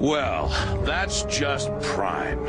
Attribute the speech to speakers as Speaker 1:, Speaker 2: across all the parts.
Speaker 1: Well, that's just prime.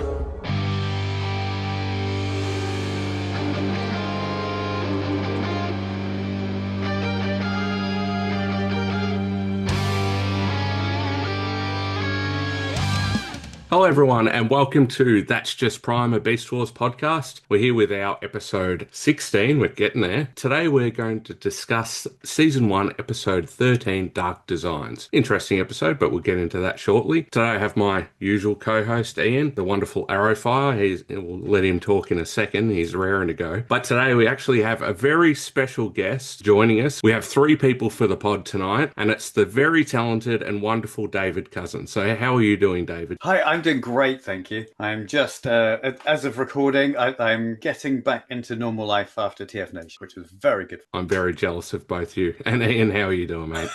Speaker 2: Hello, everyone, and welcome to That's Just Prime, a Beast Wars podcast. We're here with our episode 16. We're getting there. Today, we're going to discuss Season 1, Episode 13, Dark Designs. Interesting episode, but we'll get into that shortly. Today, I have my usual co-host, Ian, the wonderful ArrowFyre. We'll let him talk in a second. He's raring to go. But today, we actually have a very special guest joining us. We have 3 people for the pod tonight, and it's the very talented and wonderful David Cousens. So how are you doing, David?
Speaker 3: Hi, I'm doing great, thank you. I'm just, as of recording, I'm getting back into normal life after TF Nation, which was very good.
Speaker 2: I'm very jealous of both you. And Ian, how are you doing, mate?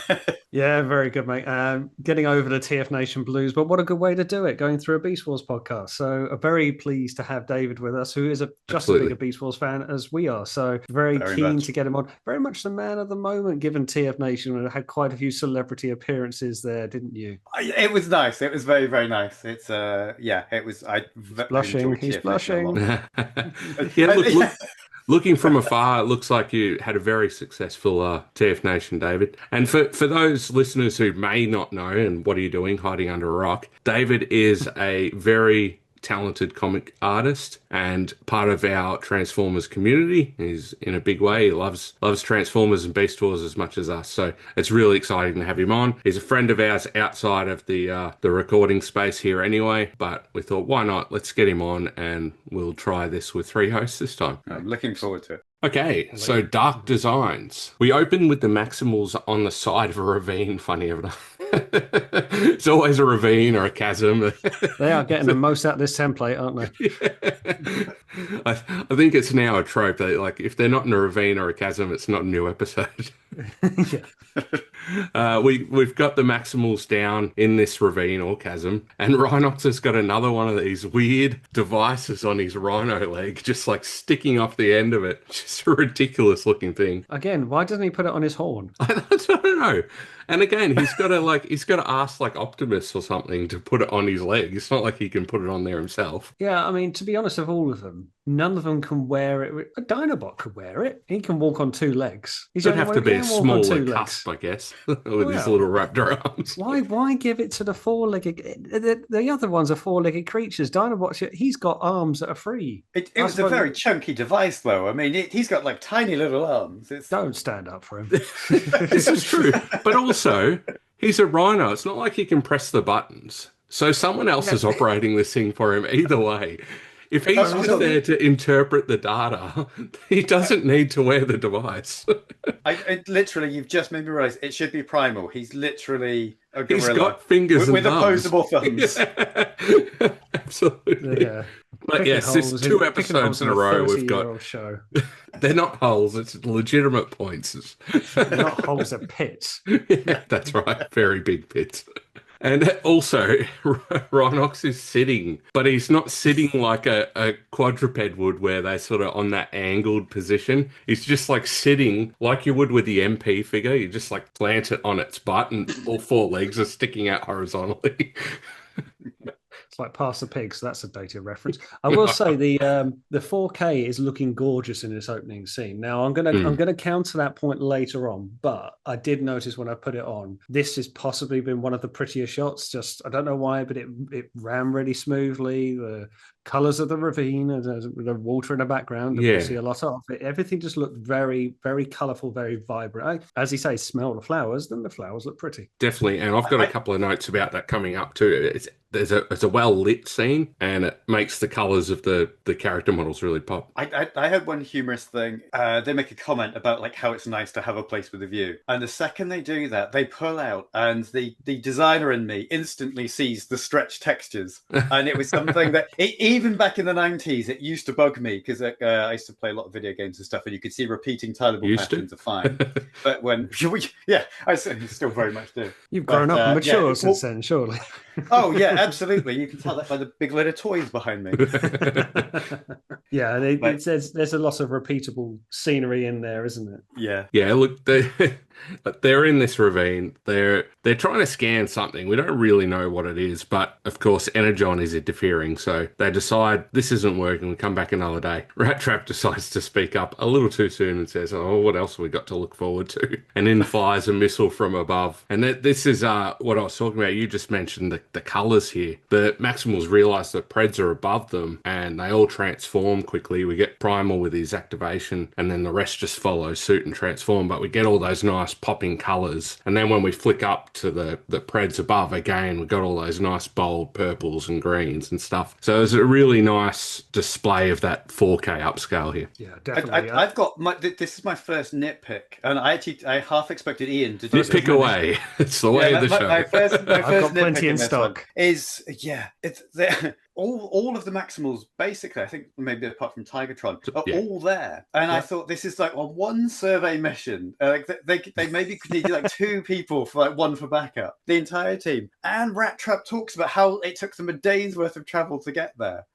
Speaker 4: Yeah, very good, mate. Getting over the TF Nation blues, but what a good way to do it, going through a Beast Wars podcast. So very pleased to have David with us, who is just as big a Beast Wars fan as we are. So very keen to get him on. Very much the man of the moment, given TF Nation. Had quite a few celebrity appearances there, didn't you?
Speaker 3: It was nice. It was very, very nice. It's it was.
Speaker 4: Blushing. He's blushing.
Speaker 2: Yeah, looking from afar, it looks like you had a very successful TF Nation, David. And for those listeners who may not know, and what are you doing hiding under a rock, David is a very talented comic artist and part of our Transformers community. He's in a big way. He loves Transformers and Beast Wars as much as us. So it's really exciting to have him on. He's a friend of ours outside of the recording space here anyway, but we thought, why not? Let's get him on and we'll try this with 3 hosts this time.
Speaker 3: I'm looking forward to it.
Speaker 2: Okay, so Dark Designs. We open with the Maximals on the side of a ravine, funny enough. It's always a ravine or a chasm.
Speaker 4: They are getting the most out of this template, aren't they?
Speaker 2: Yeah. I think it's now a trope that, like, if they're not in a ravine or a chasm, it's not a new episode. We've got the Maximals down in this ravine or chasm, and Rhinox has got another one of these weird devices on his rhino leg, just like sticking off the end of it. Just a ridiculous looking thing.
Speaker 4: Again, why doesn't he put it on his horn?
Speaker 2: I don't know. And again, he's got to ask like Optimus or something to put it on his leg. It's not like he can put it on there himself.
Speaker 4: Yeah, I mean, to be honest, of all of them, none of them can wear it. A Dinobot could wear it. He can walk on 2 legs.
Speaker 2: He'd have to be a smaller cusp, I guess, with his little raptor arms.
Speaker 4: Why give it to the 4-legged? The other ones are 4-legged creatures. Dinobot, he's got arms that are free.
Speaker 3: It was a very chunky device, though. I mean, he's got like tiny little arms.
Speaker 4: Don't stand up for him.
Speaker 2: This is true. But also, he's a rhino. It's not like he can press the buttons. So someone else is operating this thing for him either way. If he's just there to interpret the data, he doesn't need to wear the device.
Speaker 3: Literally, you've just made me realize it should be primal. He's literally a gorilla.
Speaker 2: He's got fingers
Speaker 3: with
Speaker 2: and thumbs.
Speaker 3: opposable thumbs.
Speaker 2: Yeah. Absolutely.
Speaker 4: Yeah.
Speaker 2: But yes, it's 2 episodes in a row we've got.
Speaker 4: Show.
Speaker 2: They're not holes, it's legitimate points.
Speaker 4: They're not holes, they're pits.
Speaker 2: Yeah, that's right. Very big pits. And also, Rhinox is sitting, but he's not sitting like a quadruped would, where they're sort of on that angled position. He's just like sitting like you would with the MP figure. You just like plant it on its butt and all 4 legs are sticking out horizontally.
Speaker 4: It's like Pass the Pig, so that's a dated reference. I will say the 4K is looking gorgeous in this opening scene. Now I'm gonna counter that point later on, but I did notice when I put it on, this has possibly been one of the prettier shots. Just I don't know why, but it ran really smoothly. The colours of the ravine and the water in the background that we see a lot of it. Everything just looked very, very colourful, very vibrant. As you say, smell the flowers, then the flowers look pretty.
Speaker 2: Definitely, and I've got a couple of notes about that coming up too. It's a well lit scene, and it makes the colours of the character models really pop.
Speaker 3: I had one humorous thing. They make a comment about like how it's nice to have a place with a view, and the second they do that, they pull out, and the designer in me instantly sees the stretch textures, and it was something that even back in the 90s, it used to bug me because I used to play a lot of video games and stuff, and you could see repeating tileable patterns are fine. But when I still very much do.
Speaker 4: You've grown up and matured since then, surely.
Speaker 3: Oh yeah, absolutely. You can tell that by the big load of toys behind me.
Speaker 4: Yeah, and it says there's a lot of repeatable scenery in there, isn't it?
Speaker 3: Yeah.
Speaker 2: Yeah, look, they're in this ravine. They're trying to scan something. We don't really know what it is, but of course, Energon is interfering. So they decide this isn't working. We come back another day. Rat Trap decides to speak up a little too soon and says, "Oh, what else have we got to look forward to?" And in flies a missile from above. And this is what I was talking about. You just mentioned the colors here. The Maximals realize the Preds are above them, and they all transform quickly. We get Primal with his activation, and then the rest just follow suit and transform. But we get all those nice popping colors. And then when we flick up to the Preds above, again, we got all those nice bold purples and greens and stuff. So there's a really nice display of that 4K upscale here.
Speaker 4: Yeah, definitely.
Speaker 3: I've got this is my first nitpick, and I half expected Ian to do
Speaker 2: Nitpick away. It's the way of the show.
Speaker 3: My first
Speaker 4: I've got
Speaker 3: nitpick
Speaker 4: plenty in
Speaker 3: this
Speaker 4: stock.
Speaker 3: one is it's there. All of the Maximals, basically, I think maybe apart from Tigertron, are all there. And I thought this is like on one survey mission. Like they maybe could need like 2 people for like one for backup. The entire team. And Rat Trap talks about how it took them a day's worth of travel to get there.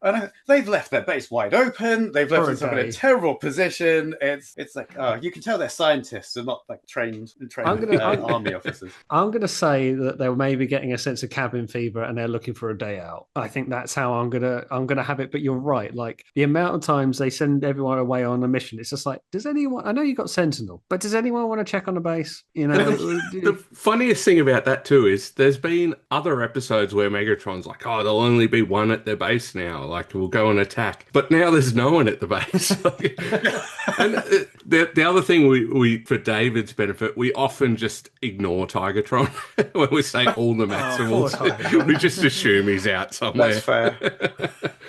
Speaker 3: And they've left their base wide open. They've left themselves in a terrible position. It's like you can tell they're scientists and not like trained army officers.
Speaker 4: I'm going to say that they may be getting a sense of cabin fever and they're looking for a day out. I think that's how I'm gonna have it. But you're right. Like the amount of times they send everyone away on a mission, it's just like, does anyone? I know you got Sentinel, but does anyone want to check on the base? You know.
Speaker 2: The funniest thing about that too is there's been other episodes where Megatron's like, oh, there'll only be one at their base now. Like we'll go and attack, but now there's no one at the base. And the other thing we for David's benefit, we often just ignore Tigertron when we say all the Maximals. We just assume he's out somewhere.
Speaker 3: That's fair.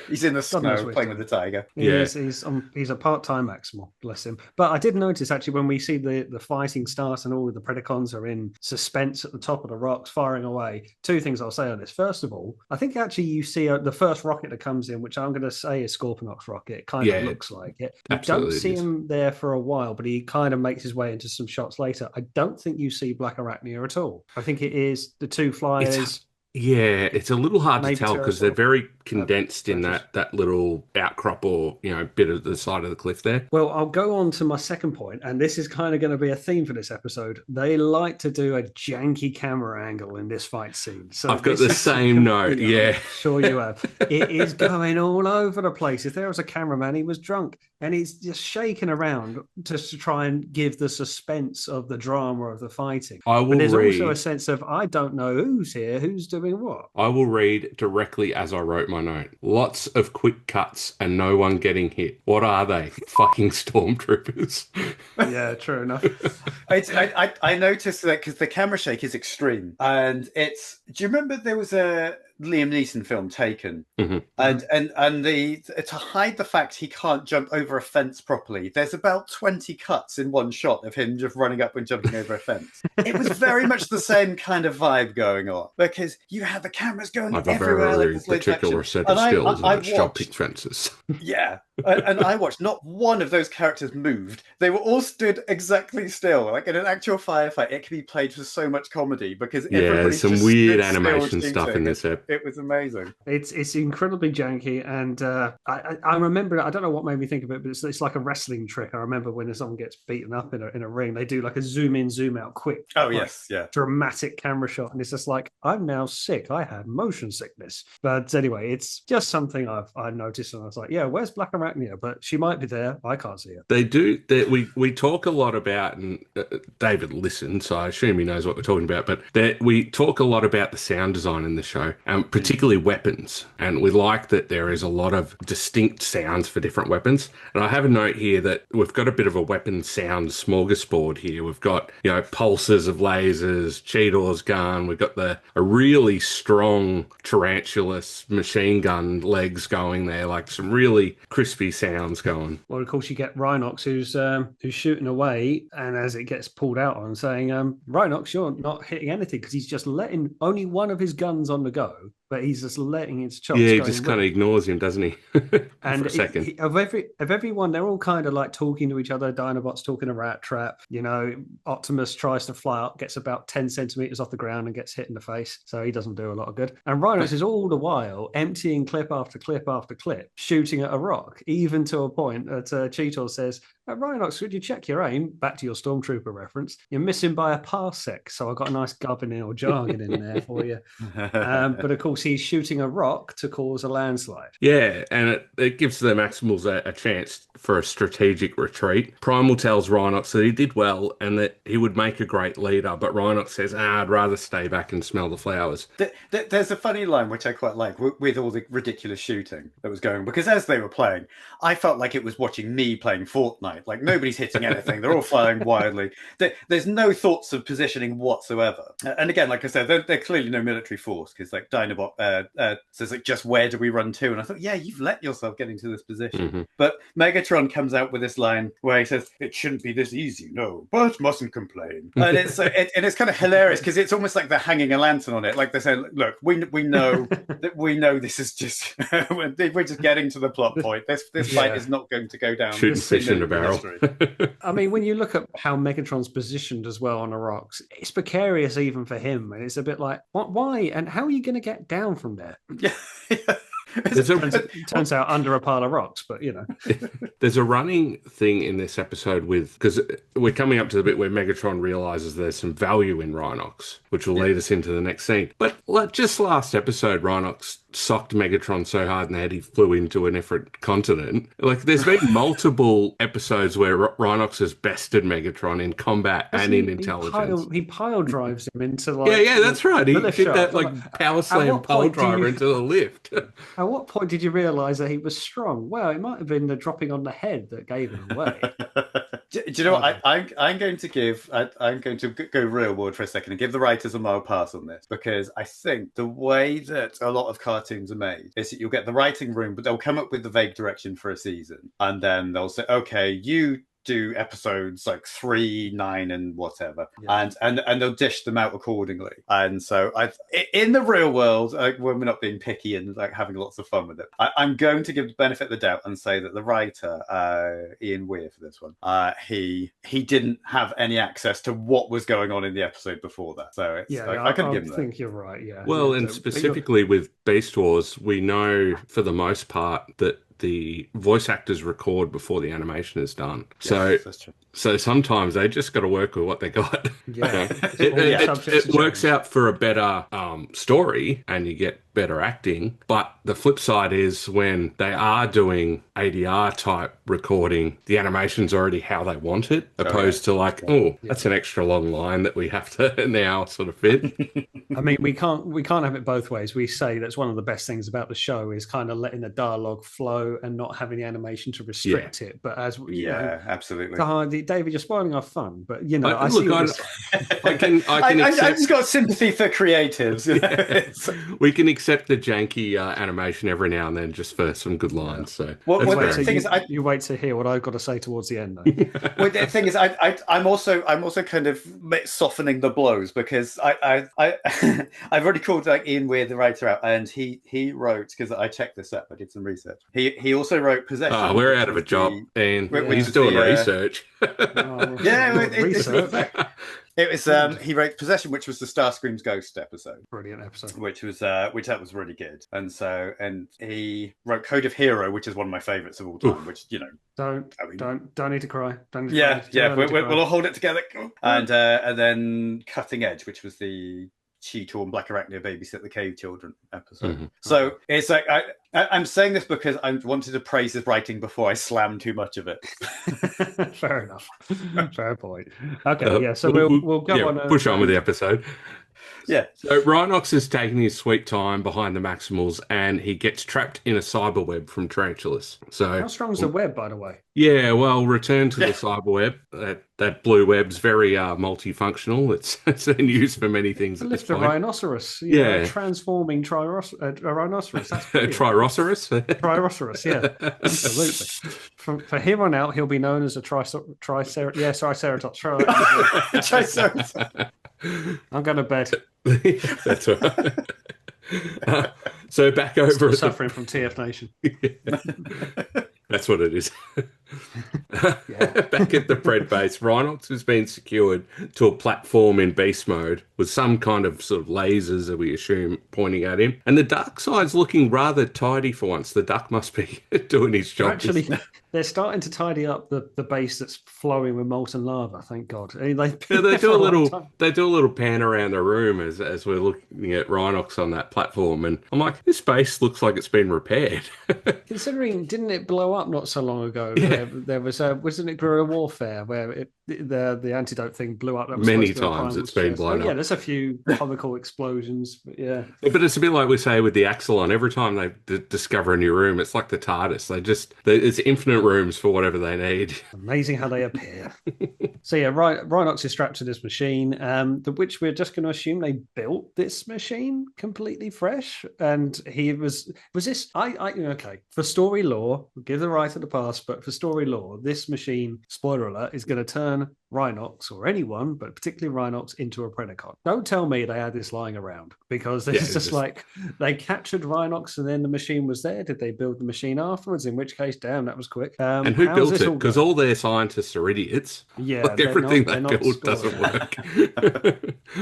Speaker 3: He's in the snow playing with the tiger.
Speaker 4: He's a part-time Maximal, bless him. But I did notice actually when we see the fighting start and all of the Predacons are in suspense at the top of the rocks firing away. 2 things I'll say on this. First of all, I think actually you see the first rocket that comes in, which I'm going to say is Scorponok's rocket. It kind of looks like it. You don't see him there for a while, but he kind of makes his way into some shots later. I don't think you see Black Arachnia at all. I think it is the 2 flyers.
Speaker 2: It's a little hard to tell because they're very condensed in that little outcrop or bit of the side of the cliff there.
Speaker 4: Well, I'll go on to my second point, and this is kind of going to be a theme for this episode. They like to do a janky camera angle in this fight scene. So
Speaker 2: I've got the same note. Yeah,
Speaker 4: sure you have. It is going all over the place. If there was a cameraman, he was drunk, and he's just shaking around just to try and give the suspense of the drama of the fighting. But there's also a sense of I don't know who's here, who's doing what.
Speaker 2: I will read directly as I wrote my note. Lots of quick cuts and no one getting hit. What are they? Fucking stormtroopers.
Speaker 4: Yeah, true enough.
Speaker 3: I noticed that because the camera shake is extreme, and do you remember there was a Liam Neeson film Taken, and to hide the fact he can't jump over a fence properly, there's about 20 cuts in one shot of him just running up and jumping over a fence. It was very much the same kind of vibe going on because you have the cameras going everywhere.
Speaker 2: A very particular set of skills and jumping fences.
Speaker 3: Yeah, and I watched. Not one of those characters moved. They were all stood exactly still. Like in an actual firefight, it can be played for so much comedy because
Speaker 2: there's some weird animation stuff in this episode.
Speaker 3: It was amazing.
Speaker 4: It's incredibly janky, and I remember. I don't know what made me think of it, but it's like a wrestling trick. I remember when someone gets beaten up in a ring, they do like a zoom in, zoom out, quick.
Speaker 3: Oh yes, yeah.
Speaker 4: Dramatic camera shot, and it's just like I'm now sick. I had motion sickness. But anyway, it's just something I noticed, and I was like, yeah, where's Black Arachnia? But she might be there. I can't see her.
Speaker 2: They do. We talk a lot about, and David listened, so I assume he knows what we're talking about. But we talk a lot about the sound design in the show, particularly weapons, and we like that there is a lot of distinct sounds for different weapons. And I have a note here that we've got a bit of a weapon sound smorgasbord here. We've got pulses of lasers, Cheetor's gun. We've got a really strong tarantulas machine gun legs going there, like some really crispy sounds going.
Speaker 4: Well, of course, you get Rhinox who's shooting away, and as it gets pulled out on, saying, Rhinox, you're not hitting anything, because he's just letting only one of his guns on the go, but he's just letting his chops.
Speaker 2: Yeah, he
Speaker 4: going
Speaker 2: just kind of ignores him, doesn't he?
Speaker 4: And
Speaker 2: For a second.
Speaker 4: of everyone, they're all kind of like talking to each other. Dinobot's talking to Rat Trap. Optimus tries to fly up, gets about 10 centimeters off the ground and gets hit in the face. So he doesn't do a lot of good. And Rhinox is all the while emptying clip after clip after clip, shooting at a rock, even to a point that Cheetor says, Rhinox, would you check your aim? Back to your Stormtrooper reference. You're missing by a parsec. So I got a nice governing or jargon in there for you. But of course, he's shooting a rock to cause a landslide.
Speaker 2: Yeah, and it gives the Maximals a chance for a strategic retreat. Primal tells Rhinox that he did well and that he would make a great leader, but Rhinox says, I'd rather stay back and smell the flowers.
Speaker 3: There's a funny line which I quite like with all the ridiculous shooting that was going, because as they were playing, I felt like it was watching me playing Fortnite. Like, nobody's hitting anything. They're all flying wildly. There's no thoughts of positioning whatsoever. And again, like I said, they're clearly no military force, because like Dinobot says, like, just where do we run to? And I thought, yeah, you've let yourself get into this position.
Speaker 2: Mm-hmm.
Speaker 3: But Megatron comes out with this line where he says, it shouldn't be this easy, no, but mustn't complain. And it's kind of hilarious, because it's almost like they're hanging a lantern on it. Like they're saying, look, we know that this is just, we're just getting to the plot point. This fight is not going to go down.
Speaker 2: Shooting fish in a barrel.
Speaker 4: I mean, when you look at how Megatron's positioned as well on the rocks, it's precarious even for him. And it's a bit like, what, why? And how are you going to get down from there?
Speaker 3: Yeah.
Speaker 4: It turns out under a pile of rocks, but
Speaker 2: There's a running thing in this episode because we're coming up to the bit where Megatron realizes there's some value in Rhinox, which will lead us into the next scene. But just last episode, Rhinox socked Megatron so hard in the head he flew into a different continent. Like, there's been multiple episodes where Rhinox has bested Megatron in combat and in intelligence.
Speaker 4: He pile drives him into
Speaker 2: yeah, that's right. He did that power slam pile driver into the lift.
Speaker 4: At what point did you realise that he was strong? Well, it might have been the dropping on the head that gave him away.
Speaker 3: Do you know what? I'm going to go real world for a second and give the writers a mild pass on this, because I think the way that a lot of cartoons are made is that you'll get the writing room, but they'll come up with the vague direction for a season, and then they'll say, okay, you do episodes like 3, 9, and whatever, and they'll dish them out accordingly. And so in the real world, when we're not being picky and like having lots of fun with it, I'm going to give the benefit of the doubt and say that the writer, Ian Weir, for this one, he didn't have any access to what was going on in the episode before that. So I couldn't give him that.
Speaker 4: I think you're right. Yeah.
Speaker 2: Well, and specifically with Beast Wars, we know for the most part that the voice actors record before the animation is done. So sometimes they just got to work with what they got.
Speaker 4: Yeah.
Speaker 2: It works out for a better story and you get better acting. But the flip side is when they are doing ADR type recording, the animation's already how they want it, opposed to like, that's an extra long line that we have to now sort of fit.
Speaker 4: I mean, we can't have it both ways. We say that's one of the best things about the show is kind of letting the dialogue flow and not having the animation to restrict it. But as
Speaker 3: absolutely.
Speaker 4: David, you're spoiling our fun. But
Speaker 2: I
Speaker 3: just got sympathy for creatives.
Speaker 2: We can accept the janky animation every now and then just for some good lines. So
Speaker 4: you wait to hear what I've got to say towards the end. Though.
Speaker 3: Well, the thing is, I'm also kind of softening the blows, because I've already called like Ian Weir, the writer, out, and he wrote, because I checked this up, I did some research. He also wrote Possession.
Speaker 2: Oh, we're out of a job, and he's doing research.
Speaker 3: It was he wrote Possession, which was the Starscream's Ghost episode.
Speaker 4: Brilliant episode.
Speaker 3: Which that was really good. And he wrote Code of Hero, which is one of my favorites of all time, which
Speaker 4: don't need to cry.
Speaker 3: We'll all hold it together. And then Cutting Edge, which was the Cheetor and Black Arachnia babysit the cave children episode. Mm-hmm. So it's like I'm saying this because I wanted to praise his writing before I slammed too much of it.
Speaker 4: Fair enough. Fair point. Okay, so we'll go on.
Speaker 2: Push on with the episode. Yeah. So Rhinox is taking his sweet time behind the Maximals, and he gets trapped in a cyber web from Tarantulas. So
Speaker 4: how strong is the web, by the way?
Speaker 2: Yeah, well, return to the cyber web. That blue web's very multifunctional. It's in use for many things.
Speaker 4: Lift a rhinoceros. Transforming rhinoceros. That's
Speaker 2: Triroceros?
Speaker 4: Triroceros, yeah. Absolutely. For him on out, he'll be known as a triceratops. Triceratops. I'm going to bed.
Speaker 2: That's right. So back over
Speaker 4: Still
Speaker 2: at
Speaker 4: suffering from TF Nation.
Speaker 2: That's what it is.
Speaker 4: Yeah.
Speaker 2: Back at the Pred base, Rhinox has been secured to a platform in beast mode with some kind of sort of lasers that we assume pointing at him. And the dark side's looking rather tidy for once. The duck must be doing his job.
Speaker 4: They're starting to tidy up the base that's flowing with molten lava. Thank God. I mean, they
Speaker 2: do a little pan around the room as we're looking at Rhinox on that platform, and I'm like, this base looks like it's been repaired.
Speaker 4: Considering, didn't it blow up not so long ago?
Speaker 2: Yeah.
Speaker 4: There was wasn't it guerrilla warfare where the antidote thing blew up? That was
Speaker 2: Many
Speaker 4: supposed to be
Speaker 2: times it's been blown up.
Speaker 4: Yeah, there's a few comical explosions, but yeah.
Speaker 2: But it's a bit like we say with the Axelon. Every time they discover a new room, it's like the TARDIS. It's infinite rooms for whatever they need.
Speaker 4: Amazing how they appear. So yeah, Rhinox is strapped to this machine, which we're just going to assume they built this machine completely fresh, and he was this. Okay, for story lore, we'll give the right of the past, but for story lore, this machine, spoiler alert, is going to turn Rhinox or anyone, but particularly Rhinox, into a Predacon. Don't tell me they had this lying around, because it's just like they captured Rhinox and then the machine was there. Did they build the machine afterwards? In which case, damn, that was quick.
Speaker 2: And who built it? Because all their scientists are idiots.
Speaker 4: Yeah,
Speaker 2: like everything they build doesn't work.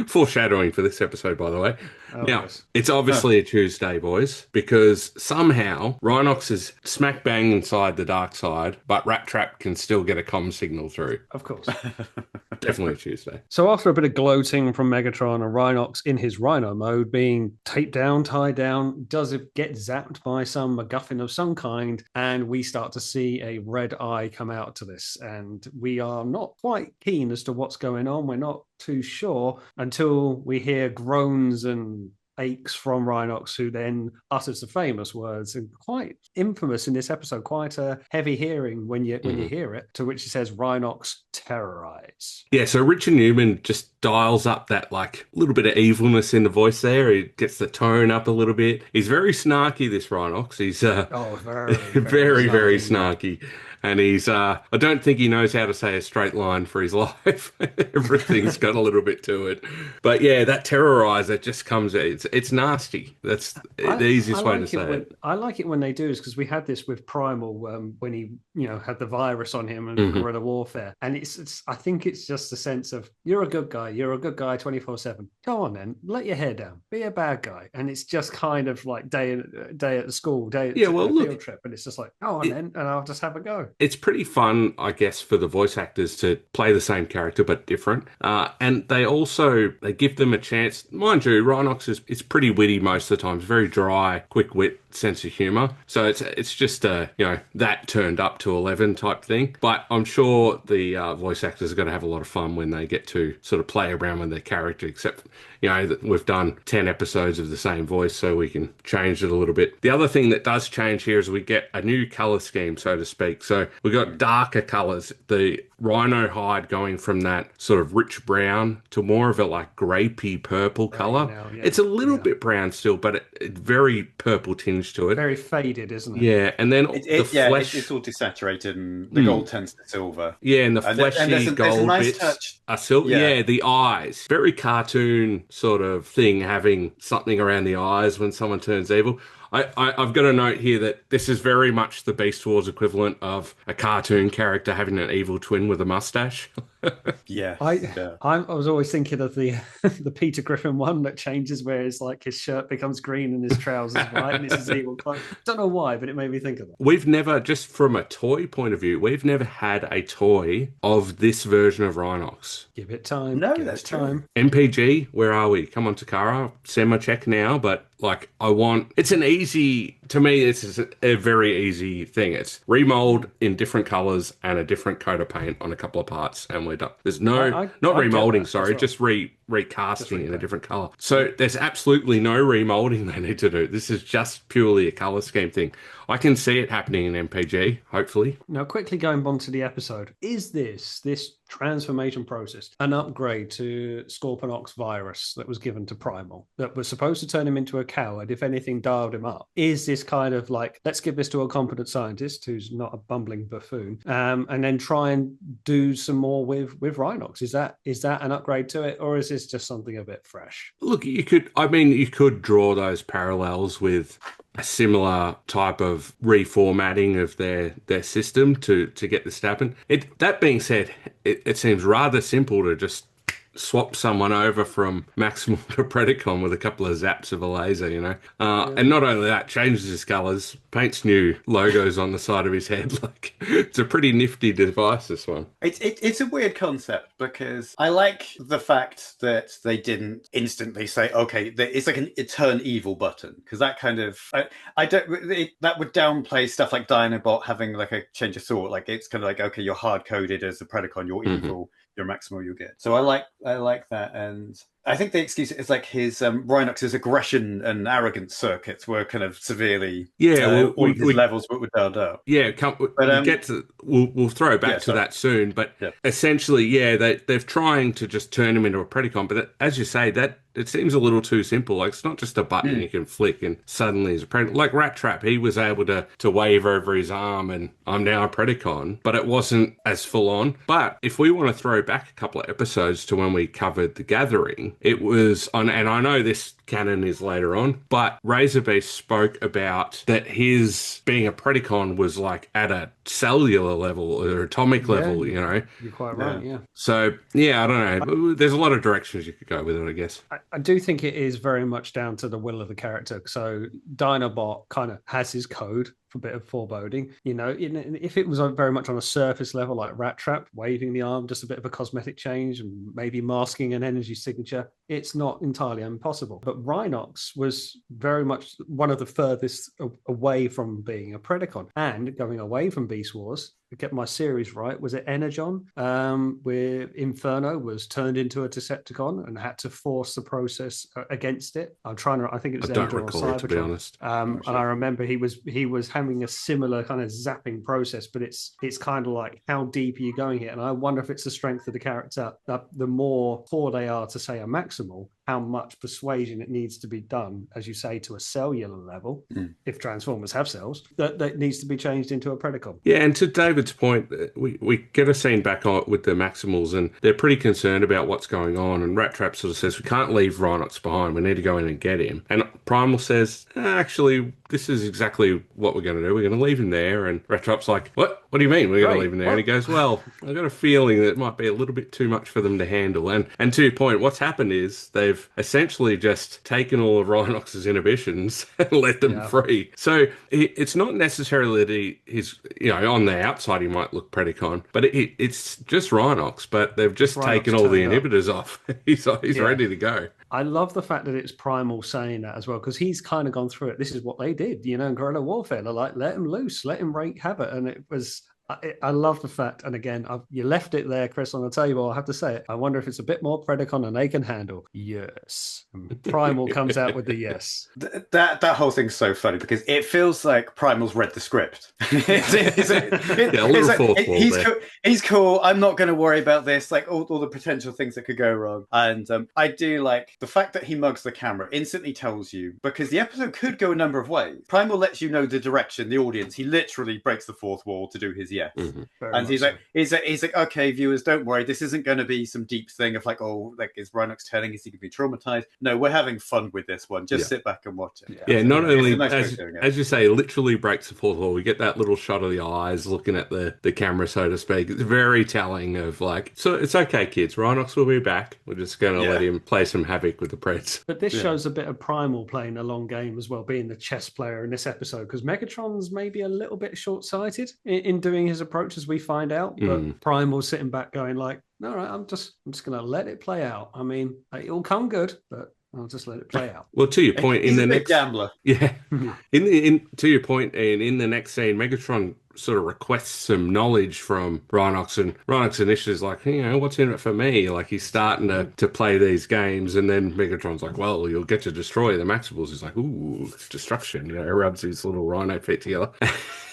Speaker 2: Foreshadowing for this episode, by the way. Now, it's obviously a Tuesday, boys, because somehow Rhinox is smack bang inside the dark side, but Rat Trap can still get a comm signal through.
Speaker 4: Of course.
Speaker 2: Definitely a Tuesday.
Speaker 4: So after a bit of gloating from Megatron and Rhinox in his Rhino mode, being taped down, tied down, does it get zapped by some MacGuffin of some kind, and we start to see a red eye come out to this. And we are not quite keen as to what's going on. We're not too sure until we hear groans and aches from Rhinox, who then utters the famous words, and quite infamous in this episode, quite a heavy hearing when you hear it, to which he says, "Rhinox, terrorize."
Speaker 2: Yeah, so Richard Newman just dials up that like little bit of evilness in the voice there. He gets the tone up a little bit. He's very snarky, this Rhinox. He's very snarky. And he's, I don't think he knows how to say a straight line for his life. Everything's got a little bit to it. But yeah, that terrorizer just comes, it's nasty. That's the easiest way to say it.
Speaker 4: I like it when they do, is because we had this with Primal when he, had the virus on him and guerrilla warfare. And I think it's just a sense of, you're a good guy 24/7. Go on then, let your hair down, be a bad guy. And it's just kind of like day at the school, field trip. And it's just like, go on then, and I'll just have a go.
Speaker 2: It's pretty fun, I guess, for the voice actors to play the same character but different. And they give them a chance. Mind you, Rhinox is pretty witty most of the time. It's very dry, quick wit sense of humor. So it's just that turned up to 11 type thing. But I'm sure the voice actors are going to have a lot of fun when they get to sort of play around with their character, except that we've done 10 episodes of the same voice, so we can change it a little bit. The other thing that does change here is we get a new color scheme, so to speak. So we've got darker colors. The rhino hide going from that sort of rich brown to more of a like grapey purple color. Yeah. It's a little bit brown still, but it very purple tinge to it.
Speaker 4: Very faded, isn't it?
Speaker 2: Yeah, and then the flesh...
Speaker 3: it's all desaturated and the gold tends to silver.
Speaker 2: Yeah, and the fleshy gold bits are silver. Yeah, the eyes. Very cartoon sort of thing, having something around the eyes when someone turns evil. I've got a note here that this is very much the Beast Wars equivalent of a cartoon character having an evil twin with a mustache.
Speaker 4: I was always thinking of the Peter Griffin one that changes, where it's like his shirt becomes green and his trousers white, and it's his evil clothes. Don't know why, but it made me think of that.
Speaker 2: We've never, just from a toy point of view, we've never had a toy of this version of Rhinox.
Speaker 4: Give it time.
Speaker 3: No, that's time.
Speaker 2: MPG, where are we? Come on, Takara. Send my check now, but it's an easy, to me, it's a very easy thing. It's remold in different colors and a different coat of paint on a couple of parts, and we're done. There's not remolding, sorry, just recasting in a different color. So there's absolutely no remolding they need to do. This is just purely a color scheme thing. I can see it happening in MPG, hopefully.
Speaker 4: Now, quickly going on to the episode, is this transformation process, an upgrade to Scorponok's virus that was given to Primal that was supposed to turn him into a coward, if anything, dialed him up. Is this kind of like, let's give this to a competent scientist who's not a bumbling buffoon, and then try and do some more with Rhinox? Is that an upgrade to it, or is this just something a bit fresh?
Speaker 2: Look, you could draw those parallels with a similar type of reformatting of their system to get this to happen. That being said, it seems rather simple to just swap someone over from Maximal to Predacon with a couple of zaps of a laser, and not only that, changes his colours, paints new logos on the side of his head. Like, it's a pretty nifty device, this one.
Speaker 3: It's a weird concept, because I like the fact that they didn't instantly say, okay, it's like a turn evil button, because that kind of that would downplay stuff like Dinobot having like a change of thought. Like, it's kind of like, okay, you're hard coded as a Predacon, you're evil. Your Maximal you get. So I like that, and I think the excuse is like his Rhinox's aggression and arrogance circuits were kind of severely all his levels were dialed up.
Speaker 2: Yeah, we'll throw back to that soon, but essentially, they're trying to just turn him into a Predacon, but as you say, that it seems a little too simple. Like, it's not just a button you can flick and suddenly he's a Predacon. Like Rat Trap, he was able to wave over his arm and I'm now a Predacon, but it wasn't as full on. But if we want to throw back a couple of episodes to when we covered The Gathering, it was on, and I know this canon is later on, but Razorbeast spoke about that his being a Predacon was like at a cellular level or atomic level,
Speaker 4: You're quite right, yeah.
Speaker 2: So, I don't know. There's a lot of directions you could go with it, I guess.
Speaker 4: I do think it is very much down to the will of the character. So Dinobot kind of has his code for a bit of foreboding. If it was very much on a surface level, like Rat Trap, waving the arm, just a bit of a cosmetic change and maybe masking an energy signature, it's not entirely impossible. But Rhinox was very much one of the furthest away from being a Predacon and going away from Beast Wars. To get my series right, was it Energon, where Inferno was turned into a Decepticon and had to force the process against it? I think it was Energon or Cybertron.
Speaker 2: To be honest.
Speaker 4: And I remember he was having a similar kind of zapping process, but it's kind of like, how deep are you going here? And I wonder if it's the strength of the character that the more core they are to say a Maximal, how much persuasion it needs to be done, as you say, to a cellular level, if Transformers have cells, that needs to be changed into a Predacon.
Speaker 2: Yeah, and to David's point, we get a scene back on with the Maximals, and they're pretty concerned about what's going on, and Rat Trap sort of says, we can't leave Rhinox behind, we need to go in and get him. And Primal says, actually, this is exactly what we're going to do, we're going to leave him there. And Rat Trap's like, what do you mean we're going to leave him there? What? And he goes, well, I've got a feeling that it might be a little bit too much for them to handle. And to your point, what's happened is they've essentially just taken all of Rhinox's inhibitions and let them free. So it's not necessarily that he's, on the outside he might look Predacon, but it's just Rhinox, but they've just taken all the inhibitors off. He's ready to go.
Speaker 4: I love the fact that it's Primal saying that as well, because he's kind of gone through it. This is what they did, in guerrilla warfare. They're like, let him loose, let him wreak havoc. And it was, I love the fact, and again, you left it there, Chris, on the table. I have to say it. I wonder if it's a bit more Predacon than they can handle. Yes. And Primal comes out with the yes.
Speaker 3: That whole thing's so funny because it feels like Primal's read the script. He's cool. I'm not going to worry about this. Like all the potential things that could go wrong. And I do like the fact that he mugs the camera instantly tells you, because the episode could go a number of ways. Primal lets you know the direction, the audience. He literally breaks the fourth wall to do his yes. And he's like, okay, viewers, don't worry. This isn't going to be some deep thing of like, is Rhinox turning? Is he going to be traumatized? No, we're having fun with this one. Just sit back and watch it.
Speaker 2: Yeah, not only, as you say, literally breaks the fourth wall. We get that little shot of the eyes looking at the camera, so to speak. It's very telling of like, so it's okay, kids. Rhinox will be back. We're just going to let him play some havoc with the Preds.
Speaker 4: But this shows a bit of Primal playing a long game as well, being the chess player in this episode, because Megatron's maybe a little bit short-sighted in doing his approach, as we find out, but Primal's sitting back going like, all right, I'm just going to let it play out. I mean, it'll come good, but I'll just let it play out.
Speaker 2: Well, to your point,
Speaker 3: in the next gambler,
Speaker 2: to your point, and in the next scene, Megatron sort of requests some knowledge from Rhinox, and Rhinox initially is like, what's in it for me? Like, he's starting to play these games, and then Megatron's like, well, you'll get to destroy the Maximals. He's like, ooh, destruction. Rubs his little rhino feet together.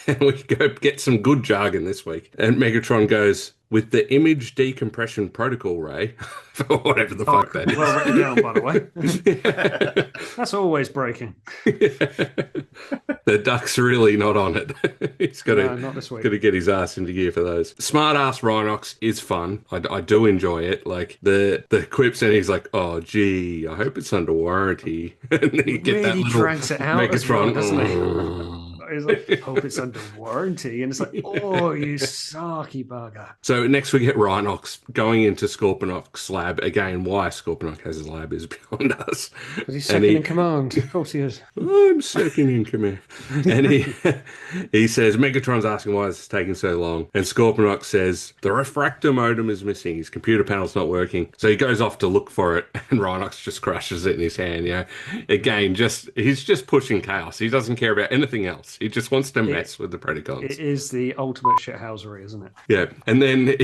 Speaker 2: And we go get some good jargon this week. And Megatron goes, with the image decompression protocol ray, for whatever the fuck that is.
Speaker 4: Well written down, by the way. That's always breaking.
Speaker 2: The duck's really not on it. He's got
Speaker 4: not this week.
Speaker 2: to get his ass into gear for those. Smart ass Rhinox is fun. I do enjoy it. Like the quips, and he's like, "Oh, gee, I hope it's under warranty." And then you get that little
Speaker 4: drags it out as well,
Speaker 2: Megatron.
Speaker 4: doesn't he? He's like, hope it's under warranty. And it's like, oh, you sarky bugger.
Speaker 2: So next we get Rhinox going into Scorponok's lab. Again, why Scorponok has his lab is beyond us.
Speaker 4: But he's second in command. Of course he is.
Speaker 2: I'm second in command. And he says, Megatron's asking why this is taking so long. And Scorponok says, the refractor modem is missing. His computer panel's not working. So he goes off to look for it. And Rhinox just crushes it in his hand. You know, again, he's just pushing chaos. He doesn't care about anything else. He just wants to mess with the Predacons.
Speaker 4: It is the ultimate shithousery, isn't it?
Speaker 2: Yeah. And then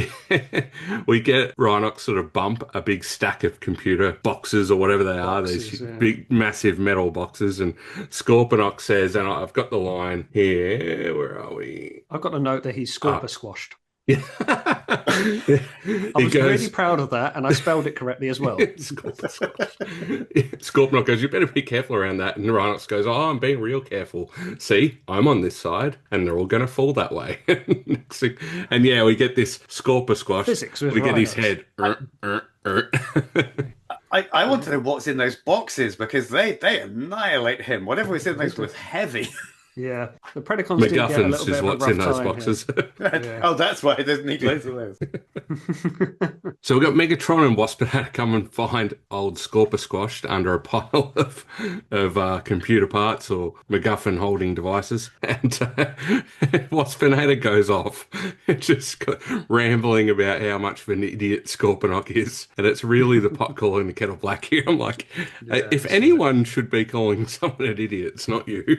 Speaker 2: we get Rhinox sort of bump a big stack of computer boxes or whatever they are. These big, massive metal boxes. And Scorponok says, and I've got the line here. Where are we?
Speaker 4: I've got a note that he's Scorpa squashed.
Speaker 2: Yeah.
Speaker 4: I was really proud of that, and I spelled it correctly as well.
Speaker 2: Scorponok goes, you better be careful around that. And Rhinox goes, oh, I'm being real careful. See, I'm on this side, and they're all going to fall that way. And yeah, we get this Scorpa squash.
Speaker 4: Physics with
Speaker 2: we get
Speaker 4: Rhinos.
Speaker 2: his head.
Speaker 3: I want to know what's in those boxes because they annihilate him. Whatever was in those was heavy.
Speaker 4: Yeah, the Predacons did get a
Speaker 2: MacGuffins
Speaker 4: little bit
Speaker 2: is
Speaker 4: of a
Speaker 2: what's
Speaker 4: rough
Speaker 2: in those
Speaker 4: time,
Speaker 2: boxes.
Speaker 4: Yeah.
Speaker 3: Oh, that's why there's need loads of those.
Speaker 2: So we've got Megatron and Waspinator come and find old Scorpa squashed under a pile of computer parts or MacGuffin holding devices. And Waspinator goes off, just rambling about how much of an idiot Scorponok is. And it's really the pot calling the kettle black here. I'm like, if anyone should be calling someone an idiot, it's not you.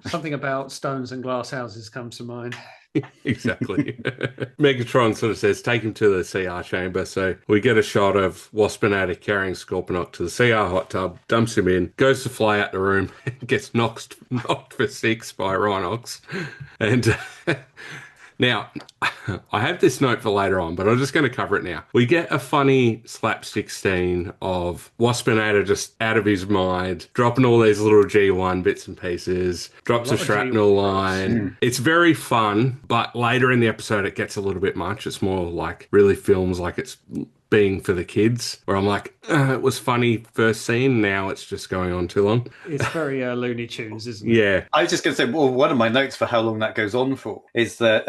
Speaker 4: Something about stones and glass houses comes to mind.
Speaker 2: Exactly. Megatron sort of says, take him to the CR chamber. So we get a shot of Waspinator carrying Scorponok to the CR hot tub, dumps him in, goes to fly out the room, gets knocked for 6 by Rhinox. And now, I have this note for later on, but I'm just going to cover it now. We get a funny slapstick scene of Waspinator just out of his mind, dropping all these little G1 bits and pieces, drops a shrapnel line. It's very fun, but later in the episode, it gets a little bit much. It's more like really films like it's being for the kids, where I'm like, it was funny first scene, now it's just going on too long.
Speaker 4: It's very Looney Tunes, isn't it?
Speaker 2: Yeah.
Speaker 3: I was just going to say, well, one of my notes for how long that goes on for is that,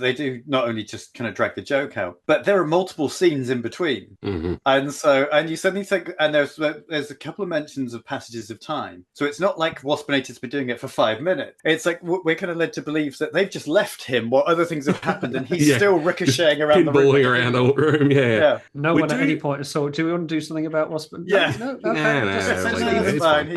Speaker 3: they do not only just kind of drag the joke out, but there are multiple scenes in between.
Speaker 2: Mm-hmm.
Speaker 3: And you suddenly think, and there's a couple of mentions of passages of time. So it's not like Waspinator's been doing it for 5 minutes. It's like we're kind of led to believe that they've just left him while other things have happened and he's still ricocheting around the room.
Speaker 2: Around the room, yeah.
Speaker 4: No one at any point has thought, do we want to do something about Waspinator?
Speaker 3: Yeah.
Speaker 4: No,
Speaker 3: That's fine.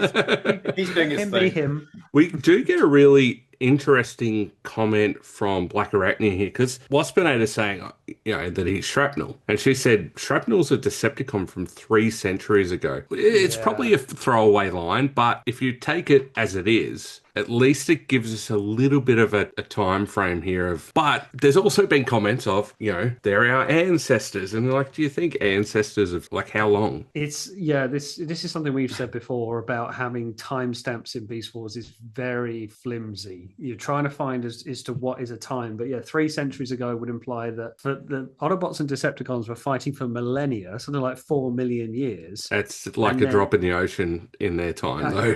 Speaker 3: He's doing his thing.
Speaker 4: Him.
Speaker 2: We do get a really interesting comment from Black Arachne here, because Waspinator's saying, that he's shrapnel. And she said, shrapnel's a Decepticon from 3 centuries ago. It's probably a throwaway line, but if you take it as it is, at least it gives us a little bit of a time frame here but there's also been comments of, they're our ancestors. And like, do you think ancestors of like how long?
Speaker 4: It's, this is something we've said before about having timestamps in Beast Wars is very flimsy. You're trying to find as to what is a time. But 3 centuries ago would imply that the Autobots and Decepticons were fighting for millennia, something like 4 million years.
Speaker 2: That's like a drop in the ocean in their time, though,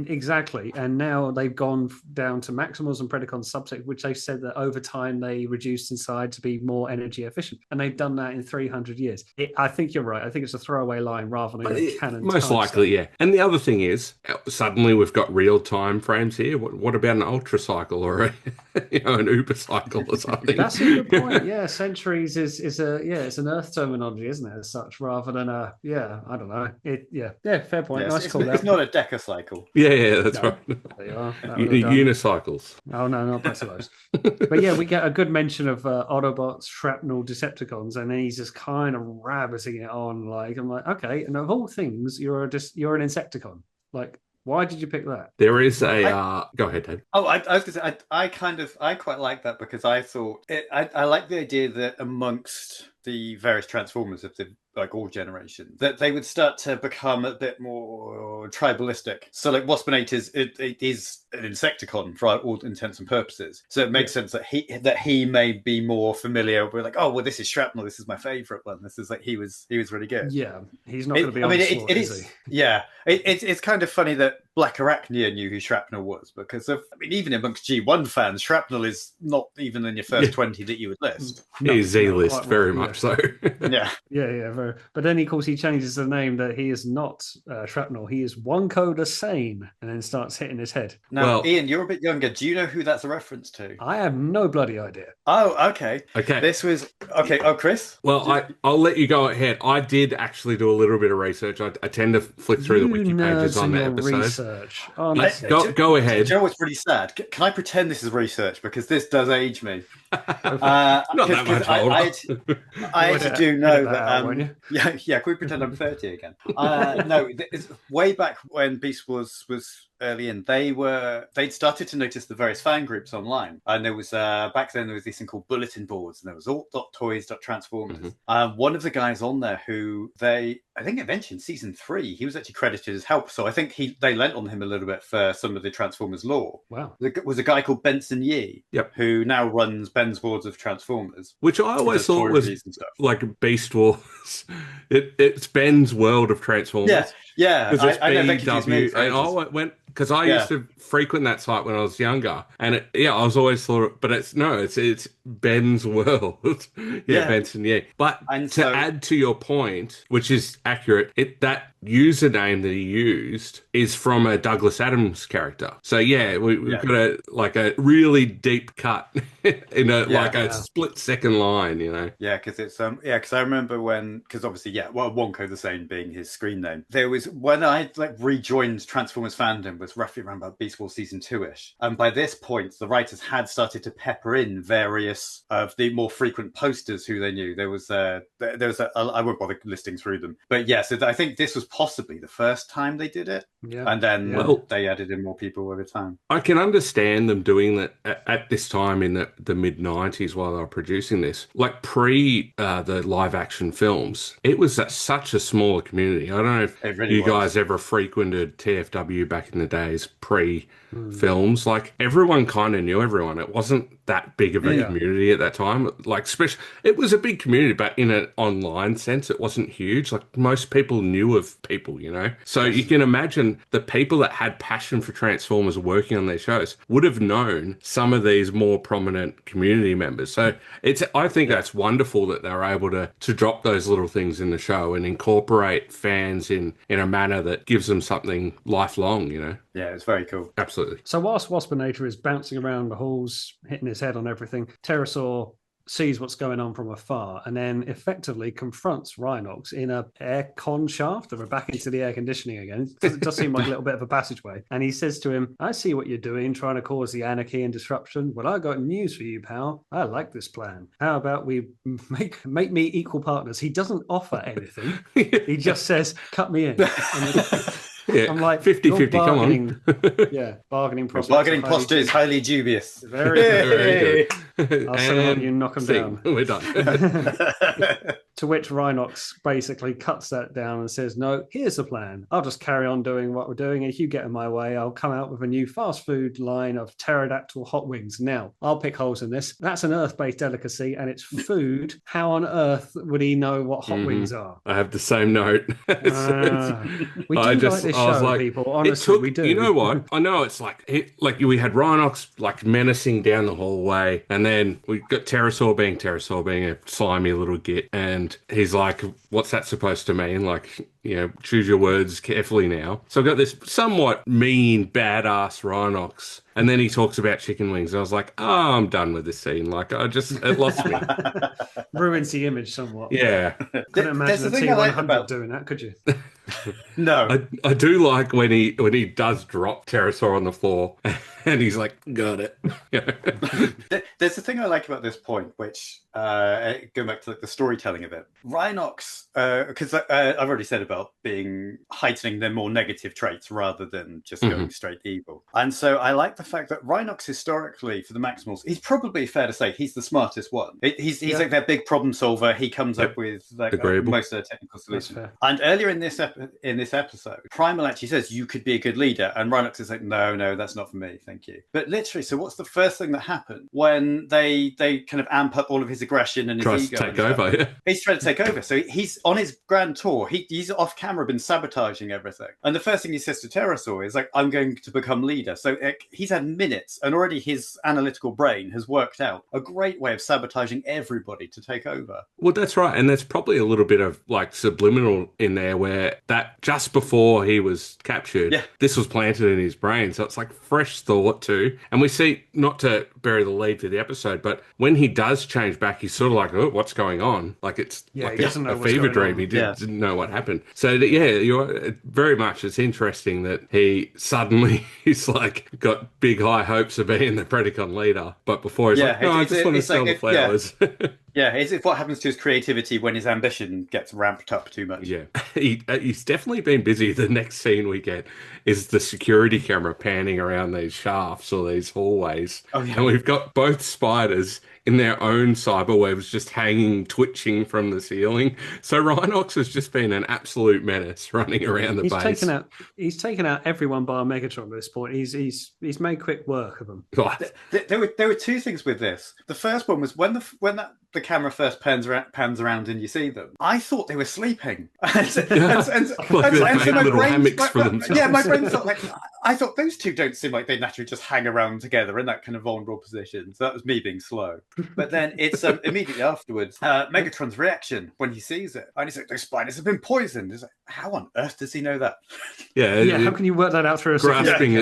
Speaker 4: Exactly. And now they've gone down to Maximals and Predacons subsect, which they've said that over time they reduced in size to be more energy efficient. And they've done that in 300 years. I think you're right. I think it's a throwaway line rather than a canon.
Speaker 2: Most likely, yeah. And the other thing is, suddenly we've got real time frames here. What about an ultracycle or an uber cycle or something?
Speaker 4: That's a good point. Yeah, centuries is it's an Earth terminology, isn't it, as such, rather than I don't know. Fair point.
Speaker 3: Yes,
Speaker 4: nice call.
Speaker 3: It's not a decacycle.
Speaker 2: Yeah, that's right.
Speaker 4: They are.
Speaker 2: Unicycles.
Speaker 4: Oh no, not both of those. But we get a good mention of Autobots, shrapnel, Decepticons, and then he's just kind of rabbiting it on. Like I'm like, okay, and of all things, you're an Insecticon. Like, Why did you pick that?
Speaker 2: There is a go ahead, Dave.
Speaker 3: Oh, I was going to say, I quite like that because I thought I like the idea that amongst the various Transformers of the all generations, that they would start to become a bit more tribalistic. So like Waspinator is an Insecticon for all intents and purposes. So it makes sense that he may be more familiar with like, oh well, this is Shrapnel, this is my favorite one. This is like he was really good.
Speaker 4: Yeah, he's not going to be onslaught, is he?
Speaker 3: Yeah, it's kind of funny that Black Arachnia knew who Shrapnel was because even amongst G1 fans, Shrapnel is not even in your first 20 that you would list.
Speaker 2: He's Z-list, very much so.
Speaker 3: Yeah.
Speaker 4: Very. But then, of course, he changes the name that he is not Shrapnel. He is Wonko the Same, and then starts hitting his head.
Speaker 3: Now, Ian, you're a bit younger. Do you know who that's a reference to?
Speaker 4: I have no bloody idea.
Speaker 3: Oh, okay. This was okay. Oh, Chris.
Speaker 2: Well, I'll let you go ahead. I did actually do a little bit of research. I tend to flick through the wiki pages on the episode.
Speaker 4: Research.
Speaker 2: Go ahead.
Speaker 3: Do you know what's really sad? Can I pretend this is research because this does age me?
Speaker 2: Not that much older.
Speaker 3: I actually do know that. Yeah. Can we pretend I'm 30 again? No, it's way back when Beast was early in. They'd started to notice the various fan groups online, and there was back then there was this thing called bulletin boards, and there was alt.toys.transformers. One of the guys on there who I think eventually in season 3 he was actually credited as help, so I think they lent on him a little bit for some of the Transformers lore.
Speaker 4: Wow.
Speaker 3: There was a guy called Benson Yee, who now runs Ben's Boards of Transformers,
Speaker 2: which I always thought was like Beast Wars. It's Ben's world of Transformers.
Speaker 3: Yeah,
Speaker 2: I know BW, and I went because I used to frequent that site when I was younger, and I was always thought, but it's Ben's world. Benson, But to add to your point, which is accurate, that username that he used is from a Douglas Adams character. So we've got a really deep cut in a split second line,
Speaker 3: because it's because I remember because obviously Wonko the Same being his screen name. There was when I rejoined Transformers fandom was roughly around about Beast Wars season 2-ish, and by this point the writers had started to pepper in various of the more frequent posters who they knew. There was I won't bother listing through them, but so I think this was possibly the first time they did it, and then they added in more people over time.
Speaker 2: I can understand them doing that at this time in the mid 90s while they were producing this, like pre the live action films. It was such a smaller community. I don't know if you guys ever frequented TFW back in the days pre films. Like everyone kind of knew everyone. It wasn't that big of a community at that time. Like it was a big community, but in an online sense, it wasn't huge. Like most people knew of people, So you can imagine the people that had passion for Transformers working on their shows would have known some of these more prominent community members. So I think that's wonderful that they're able to drop those little things in the show and incorporate fans in a manner that gives them something lifelong,
Speaker 3: Yeah, it's very cool.
Speaker 2: Absolutely.
Speaker 4: So whilst Waspinator is bouncing around the halls, hitting his head on everything, Pterosaur sees what's going on from afar and then effectively confronts Rhinox in a air con shaft, that we're back into the air conditioning again. It does seem like a little bit of a passageway. And he says to him, I see what you're doing, trying to cause the anarchy and disruption. Well, I got news for you, pal. I like this plan. How about we make me equal partners? He doesn't offer anything. He just says, cut me in. I'm like
Speaker 2: 50-50, come on.
Speaker 4: Bargaining prospects.
Speaker 3: Bargaining posture is highly dubious.
Speaker 4: Very good. I'll send you knock them down.
Speaker 2: We're done.
Speaker 4: To which Rhinox basically cuts that down and says, no, here's the plan. I'll just carry on doing what we're doing. And if you get in my way, I'll come out with a new fast food line of pterodactyl hot wings. Now, I'll pick holes in this. That's an Earth-based delicacy and it's food. How on earth would he know what hot wings are?
Speaker 2: I have the same note.
Speaker 4: We do like this show, people. Honestly, we do.
Speaker 2: You know what? I know it's like we had Rhinox menacing down the hallway, and then we got Pterosaur being a slimy little git, and he's like, what's that supposed to mean? Like, choose your words carefully now. So I've got this somewhat mean, badass Rhinox, and then he talks about chicken wings. I was like, I'm done with this scene. Like, it lost me.
Speaker 4: Ruins the image somewhat.
Speaker 2: Yeah.
Speaker 4: Couldn't imagine the T100 doing that, could you?
Speaker 3: No.
Speaker 2: I do like when he does drop Pterosaur on the floor and he's like, got it.
Speaker 3: There's the thing I like about this point, which going back to the storytelling of it, Rhinox, because I've already said about being heightening their more negative traits rather than just going straight evil. And so I like the fact that Rhinox historically for the Maximals, he's probably fair to say he's the smartest one. He's like that big problem solver. He comes up with like most of the technical solutions. And earlier in this episode, Primal actually says you could be a good leader, and Rhinox is like, no, that's not for me, thank you. But literally, so what's the first thing that happened when they kind of amp up all of his aggression and his ego?
Speaker 2: Tries to take over. Yeah.
Speaker 3: He's trying to take over. So he's on his grand tour. He's off camera, been sabotaging everything. And the first thing he says to Pterosaur is like, "I'm going to become leader." So he's had minutes, and already his analytical brain has worked out a great way of sabotaging everybody to take over.
Speaker 2: Well, that's right, and there's probably a little bit of like subliminal in there where that just before he was captured, this was planted in his brain. So it's like fresh thought too. And we see, not to bury the lead for the episode, but when he does change back, he's sort of like, oh, what's going on? Like it's like a fever dream. He didn't know what happened. So you're very much, it's interesting that he suddenly he's like got big high hopes of being the Predacon leader, but before he's like, no, I just want to sell the flowers.
Speaker 3: Yeah, it's what happens to his creativity when his ambition gets ramped up too much.
Speaker 2: Yeah, he's definitely been busy. The next scene we get is the security camera panning around these shafts or these hallways. Oh, yeah. And we've got both spiders in their own cyberwebs just hanging, twitching from the ceiling. So Rhinox has just been an absolute menace running around the base.
Speaker 4: He's taken out everyone bar Megatron at this point. He's made quick work of them.
Speaker 3: There were two things with this. The first one was when the camera first pans around and you see them, I thought they were sleeping. And so my brain felt like, I thought those two don't seem like they naturally just hang around together in that kind of vulnerable position. So that was me being slow. But then it's immediately afterwards, Megatron's reaction when he sees it. And he's like, those spiders have been poisoned. He's like, how on earth does he know that?
Speaker 4: Yeah, how can you work that out through a
Speaker 2: grasping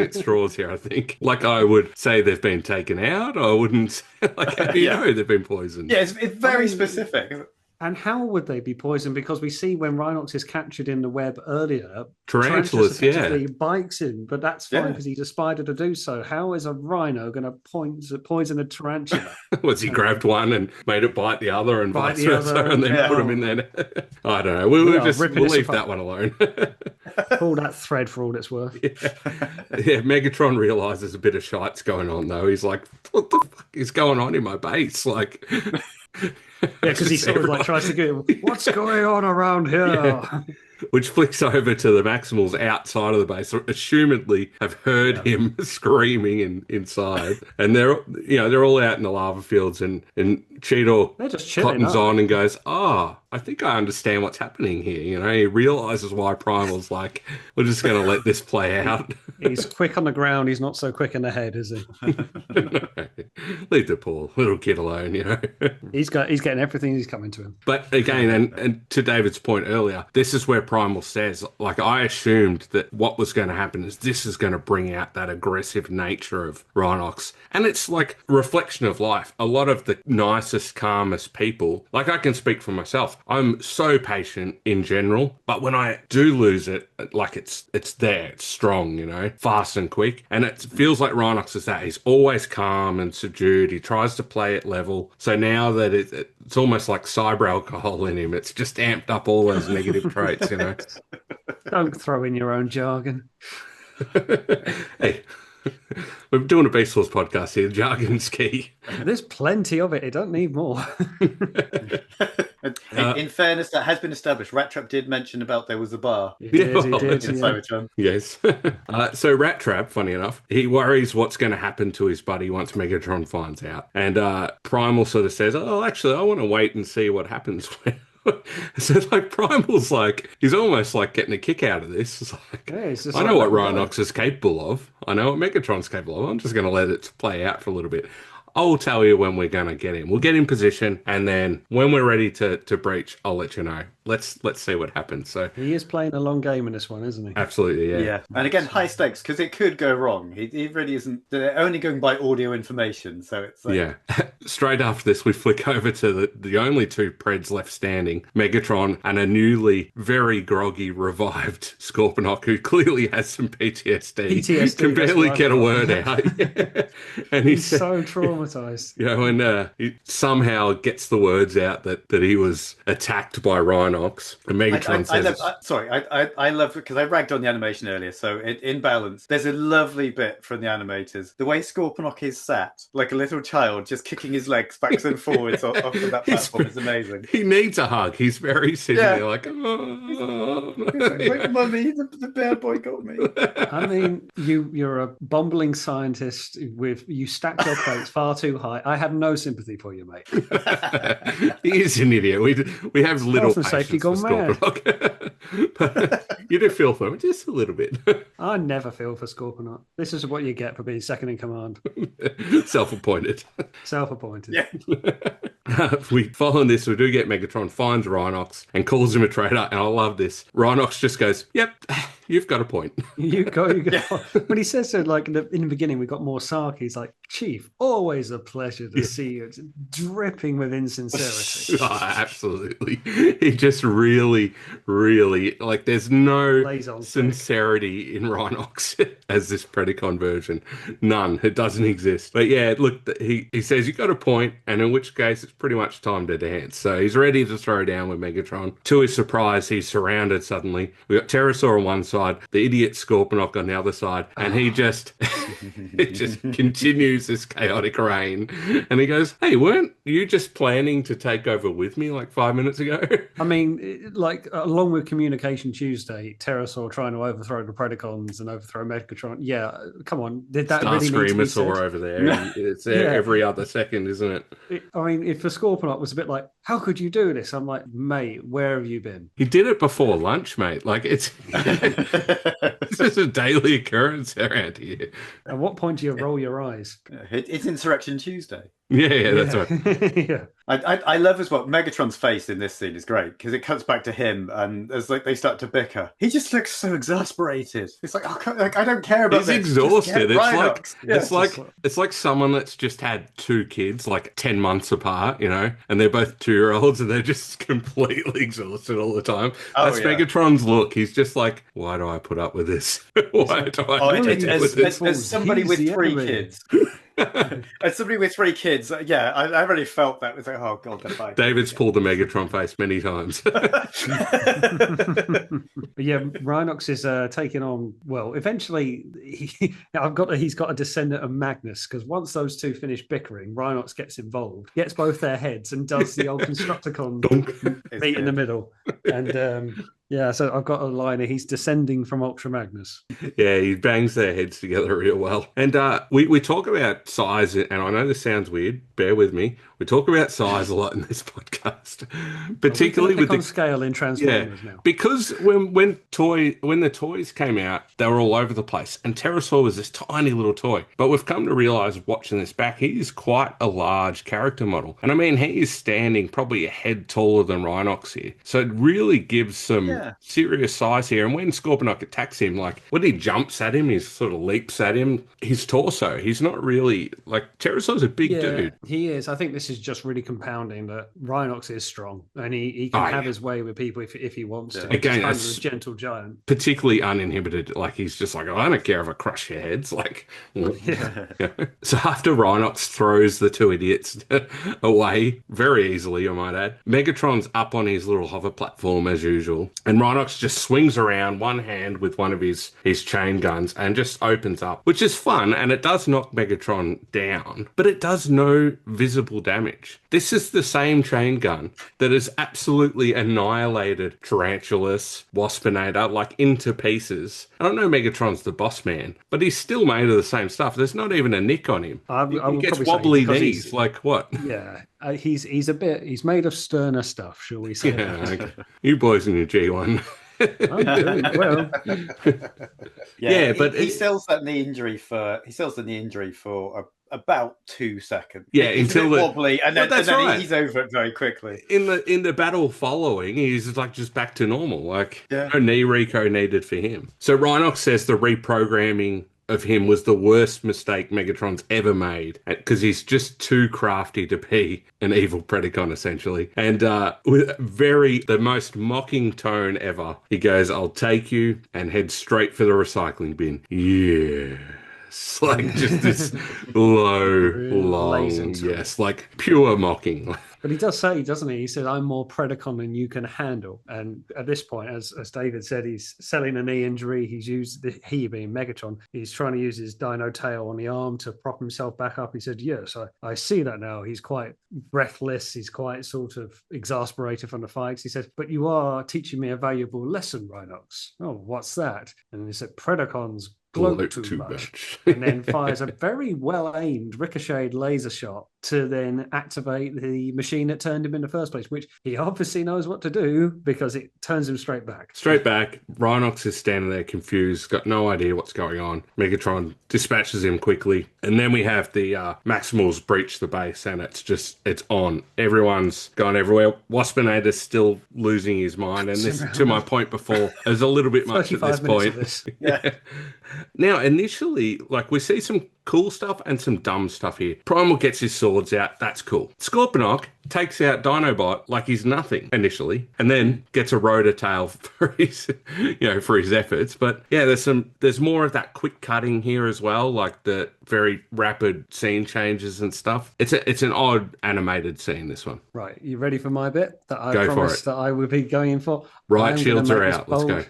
Speaker 2: at straws here, I think. Like I would say they've been taken out, or I wouldn't say, like, how do you know they've been poisoned?
Speaker 3: Yeah, it's very specific.
Speaker 4: And how would they be poisoned? Because we see when Rhinox is captured in the web earlier,
Speaker 2: Tarantulas
Speaker 4: bites him, but that's fine because he's a spider to do so. How is a rhino going to poison a tarantula?
Speaker 2: Was he grabbed one and made it bite the other and vice versa, and then put him in there? I don't know. We'll leave that one alone.
Speaker 4: Pull that thread for all it's worth.
Speaker 2: Yeah, Megatron realizes a bit of shite's going on though. He's like, what the fuck is going on in my base? Like.
Speaker 4: Yeah, because he sort of like tries to get what's going on around here?
Speaker 2: Yeah. Which flicks over to the Maximals outside of the base, assumedly have heard him screaming inside, and they're all out in the lava fields, and Cheetor cottons on and goes, I think I understand what's happening here. You know, he realizes why Primal's like, we're just going to let this play out.
Speaker 4: He's quick on the ground. He's not so quick in the head, is he?
Speaker 2: No. Leave the poor little kid alone, you know.
Speaker 4: He's getting everything he's coming to him.
Speaker 2: But again, and to David's point earlier, this is where Primal says, like, I assumed that what was going to happen is this is going to bring out that aggressive nature of Rhinox. And it's like a reflection of life. A lot of the nicest, calmest people, like I can speak for myself, I'm so patient in general, but when I do lose it, like it's there, it's strong, you know, fast and quick. And it feels like Rhinox is that. He's always calm and subdued. He tries to play it level. So now that it's almost like cyber alcohol in him, it's just amped up all those negative traits, you know.
Speaker 4: Don't throw in your own jargon.
Speaker 2: Hey. We're doing a Beast Wars podcast here. Jargon's key.
Speaker 4: There's plenty of it. It don't need more.
Speaker 3: In fairness, that has been established. Rat Trap did mention about there was a bar.
Speaker 4: He did.
Speaker 2: Yes. So Rat Trap, funny enough, he worries what's going to happen to his buddy once Megatron finds out. And Primal sort of says, actually, I want to wait and see what happens. So like Primal's like, he's almost like getting a kick out of this. It's like, I know what Rhinox is capable of. I know what Megatron's capable of. I'm just going to let it play out for a little bit. I'll tell you when we're going to get him. We'll get in position, and then when we're ready to breach, I'll let you know. Let's see what happens. So
Speaker 4: he is playing a long game in this one, isn't he?
Speaker 2: Absolutely, yeah.
Speaker 3: Yeah, and again, high stakes because it could go wrong. He really isn't. They're only going by audio information, so it's like...
Speaker 2: Straight after this, we flick over to the only two Preds left standing: Megatron and a newly very groggy revived Scorponok who clearly has some PTSD can barely get a word out. And
Speaker 4: he's so traumatized.
Speaker 2: You know, and he somehow gets the words out that he was attacked by Rhino Rhinox, and Megatron says...
Speaker 3: I love because I ragged on the animation earlier. So in balance, there's a lovely bit from the animators. The way Scorponok is sat, like a little child, just kicking his legs backwards and forwards off of that platform is amazing.
Speaker 2: He needs a hug. He's very sitting there like, oh.
Speaker 3: Like, Mummy, the bad boy got me.
Speaker 4: I mean, you're a bumbling scientist you stacked your plates far too high. I have no sympathy for you, mate.
Speaker 2: He is an idiot. We have little
Speaker 4: Health and
Speaker 2: patience
Speaker 4: safety
Speaker 2: for
Speaker 4: gone mad.
Speaker 2: Scorponok. But you do feel for him just a little bit.
Speaker 4: I never feel for Scorponok. This is what you get for being second in command.
Speaker 2: Self-appointed.
Speaker 4: Self-appointed.
Speaker 3: Yeah.
Speaker 2: Following this, we do get Megatron finds Rhinox and calls him a traitor, and I love this. Rhinox just goes, "Yep, you've got a point."
Speaker 4: You go. When he says so, like in the beginning, we got more sark. He's like, "Chief, always a pleasure to see you." It's dripping with insincerity.
Speaker 2: Oh, absolutely. He just really, really like. There's no sincerity in Rhinox as this Predacon version. None. It doesn't exist. But yeah, look, he says you got a point, and in which case it's pretty much time to dance. So he's ready to throw down with Megatron. To his surprise, he's surrounded suddenly. We got Pterosaur on one side, the idiot Scorponok on the other side, and he just it just continues this chaotic reign. And he goes, "Hey, weren't you just planning to take over with me like 5 minutes ago?"
Speaker 4: I mean, like along with Communication Tuesday, Pterosaur trying to overthrow the Predacons and overthrow Megatron. Yeah, come on, did that really need to be said?
Speaker 2: Over there? It's there every other second, isn't it?
Speaker 4: I mean, if the Scorponok was a bit like, "How could you do this?" I'm like, "Mate, where have you been?"
Speaker 2: He did it before lunch, mate. Like it's this is a daily occurrence around here.
Speaker 4: At what point do you roll your eyes?
Speaker 3: It's Insurrection Tuesday.
Speaker 2: Yeah, that's right.
Speaker 4: Yeah.
Speaker 3: I love as well. Megatron's face in this scene is great because it cuts back to him, and as like they start to bicker, he just looks so exasperated. It's like, I don't care about this.
Speaker 2: He's exhausted. It's like someone that's just had two kids, like 10 months apart, you know, and they're both 2-year-olds, and they're just completely exhausted all the time. That's Megatron's look. He's just like, why do I put up with this? Why do I?
Speaker 3: As somebody with 3 kids. As somebody with 3 kids, I really felt that. It was like, oh god, they're fine.
Speaker 2: David's pulled the Megatron face many times.
Speaker 4: But yeah, Rhinox is taking on. Well, eventually, he's got a descendant of Magnus, because once those two finish bickering, Rhinox gets involved, gets both their heads, and does the old Constructicon beat in the middle, and. Yeah, so I've got a line here. He's descending from Ultra Magnus.
Speaker 2: Yeah, he bangs their heads together real well. And we talk about size, and I know this sounds weird. Bear with me. We talk about size a lot in this podcast, particularly with the
Speaker 4: scale in Transformers now.
Speaker 2: Because when the toys came out, they were all over the place, and Pterosaur was this tiny little toy. But we've come to realize, watching this back, he is quite a large character model, and I mean he is standing probably a head taller than Rhinox here. So it really gives some serious size here. And when Scorponok attacks him, like when he jumps at him, he sort of leaps at him. His torso, he's not really like Pterosaur's a big dude.
Speaker 4: He is. I think this is just really compounding that Rhinox is strong, and he can have his way with people if he wants to.
Speaker 2: Again,
Speaker 4: that's a gentle giant,
Speaker 2: particularly uninhibited. Like he's just like, I don't care if I crush your heads. Like, So after Rhinox throws the two idiots away very easily, I might add, Megatron's up on his little hover platform as usual, and Rhinox just swings around one hand with one of his chain guns and just opens up, which is fun, and it does knock Megatron down, but it does no visible damage. This is the same chain gun that has absolutely annihilated Tarantulas, Waspinator, like into pieces. I don't know Megatron's the boss man, but he's still made of the same stuff. There's not even a nick on him. He gets wobbly knees, like what?
Speaker 4: Yeah. He's made of sterner stuff, shall we say?
Speaker 2: Yeah, okay. You boys in your G1.
Speaker 3: But he sells the knee injury for about 2 seconds.
Speaker 2: Yeah, until
Speaker 3: wobbly, and then he's over it very quickly.
Speaker 2: In the battle following, he's like just back to normal. Like no knee reco needed for him. So Rhinox says the reprogramming of him was the worst mistake Megatron's ever made, because he's just too crafty to be an evil Predacon, essentially. And with the most mocking tone ever, he goes, "I'll take you," and head straight for the recycling bin. Yeah. It's like just this low,
Speaker 4: Lays
Speaker 2: long,
Speaker 4: into it.
Speaker 2: yes, like pure mocking.
Speaker 4: But he does say, doesn't he? He said, I'm more Predacon than you can handle. And at this point, as David said, he's selling a knee injury. He's used, he being Megatron, he's trying to use his dino tail on the arm to prop himself back up. He said, yes, I see that now. He's quite breathless. He's quite sort of exasperated from the fights. He said, but you are teaching me a valuable lesson, Rhinox. Oh, what's that? And he said, Predacons gloat too much. And then fires a very well-aimed ricocheted laser shot to then activate the machine that turned him in the first place, which he obviously knows what to do because it turns him straight back.
Speaker 2: Straight back. Rhinox is standing there confused, got no idea what's going on. Megatron dispatches him quickly. And then we have the Maximals breach the base, and it's on. Everyone's gone everywhere. Waspinator's still losing his mind. And this, to my point before, there's a little bit much at this point.
Speaker 4: Yeah.
Speaker 2: Now, initially, like, we see some cool stuff and some dumb stuff here. Primal gets his swords out. That's cool. Scorponok takes out Dinobot like he's nothing initially, and then gets a rotor tail for his, for his efforts. But yeah, there's more of that quick cutting here as well, like the very rapid scene changes and stuff. It's an odd animated scene, this one.
Speaker 4: Right, you ready for my bit that I promised that I would be going in for?
Speaker 2: Right, shields are out. Let's go.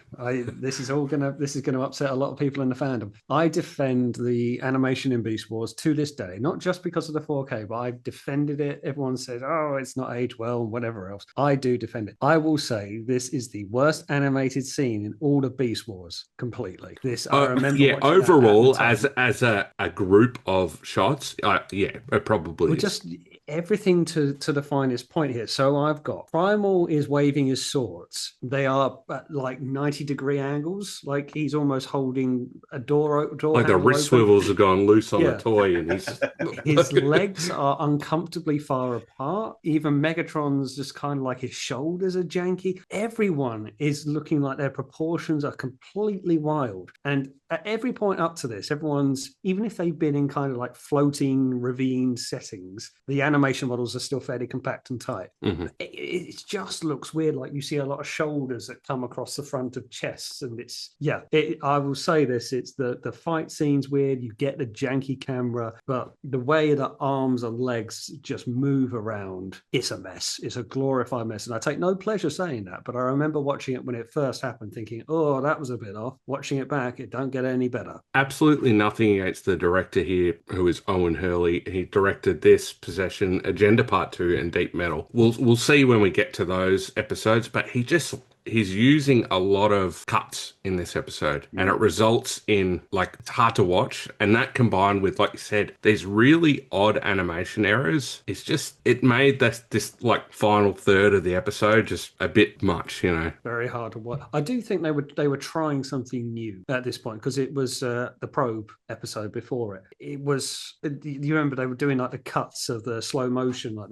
Speaker 4: This is going to upset a lot of people in the fandom. I defend the animation in Beast Wars to this day, not just because of the 4K, but I've defended it. Everyone says, "Oh, it's not aged well," and whatever else. I do defend it. I will say this is the worst animated scene in all of Beast Wars. Completely. This I remember.
Speaker 2: Yeah, overall, as a group of shots, it probably is.
Speaker 4: Just everything to the finest point here. So I've got Primal is waving his swords. They are at like 90-degree angles, like he's almost holding a door
Speaker 2: like the wrist swivels have gone loose on the toy, and
Speaker 4: his legs are uncomfortably far apart. Even Megatron's just kind of like his shoulders are janky. Everyone is looking like their proportions are completely wild. And at every point up to this, everyone's, even if they've been in kind of like floating ravine settings, the animation models are still fairly compact and tight.
Speaker 2: Mm-hmm.
Speaker 4: It just looks weird. Like you see a lot of shoulders that come across the front of chests, and I will say this, it's the fight scene's weird. You get the janky camera, but the way the arms and legs just move around, it's a mess. It's a glorified mess. And I take no pleasure saying that, but I remember watching it when it first happened thinking, oh, that was a bit off. Watching it back, it don't get any better.
Speaker 2: Absolutely nothing against the director here, who is Owen Hurley. He directed this, Possession, Agenda Part 2, and Deep Metal. We'll see when we get to those episodes, but he's using a lot of cuts in this episode, and it results in, like, it's hard to watch. And that combined with, like you said, these really odd animation errors, it made this like final third of the episode just a bit much,
Speaker 4: Very hard to watch. I do think they were trying something new at this point, because it was the Probe episode before it. It was, you remember they were doing like the cuts of the slow motion, like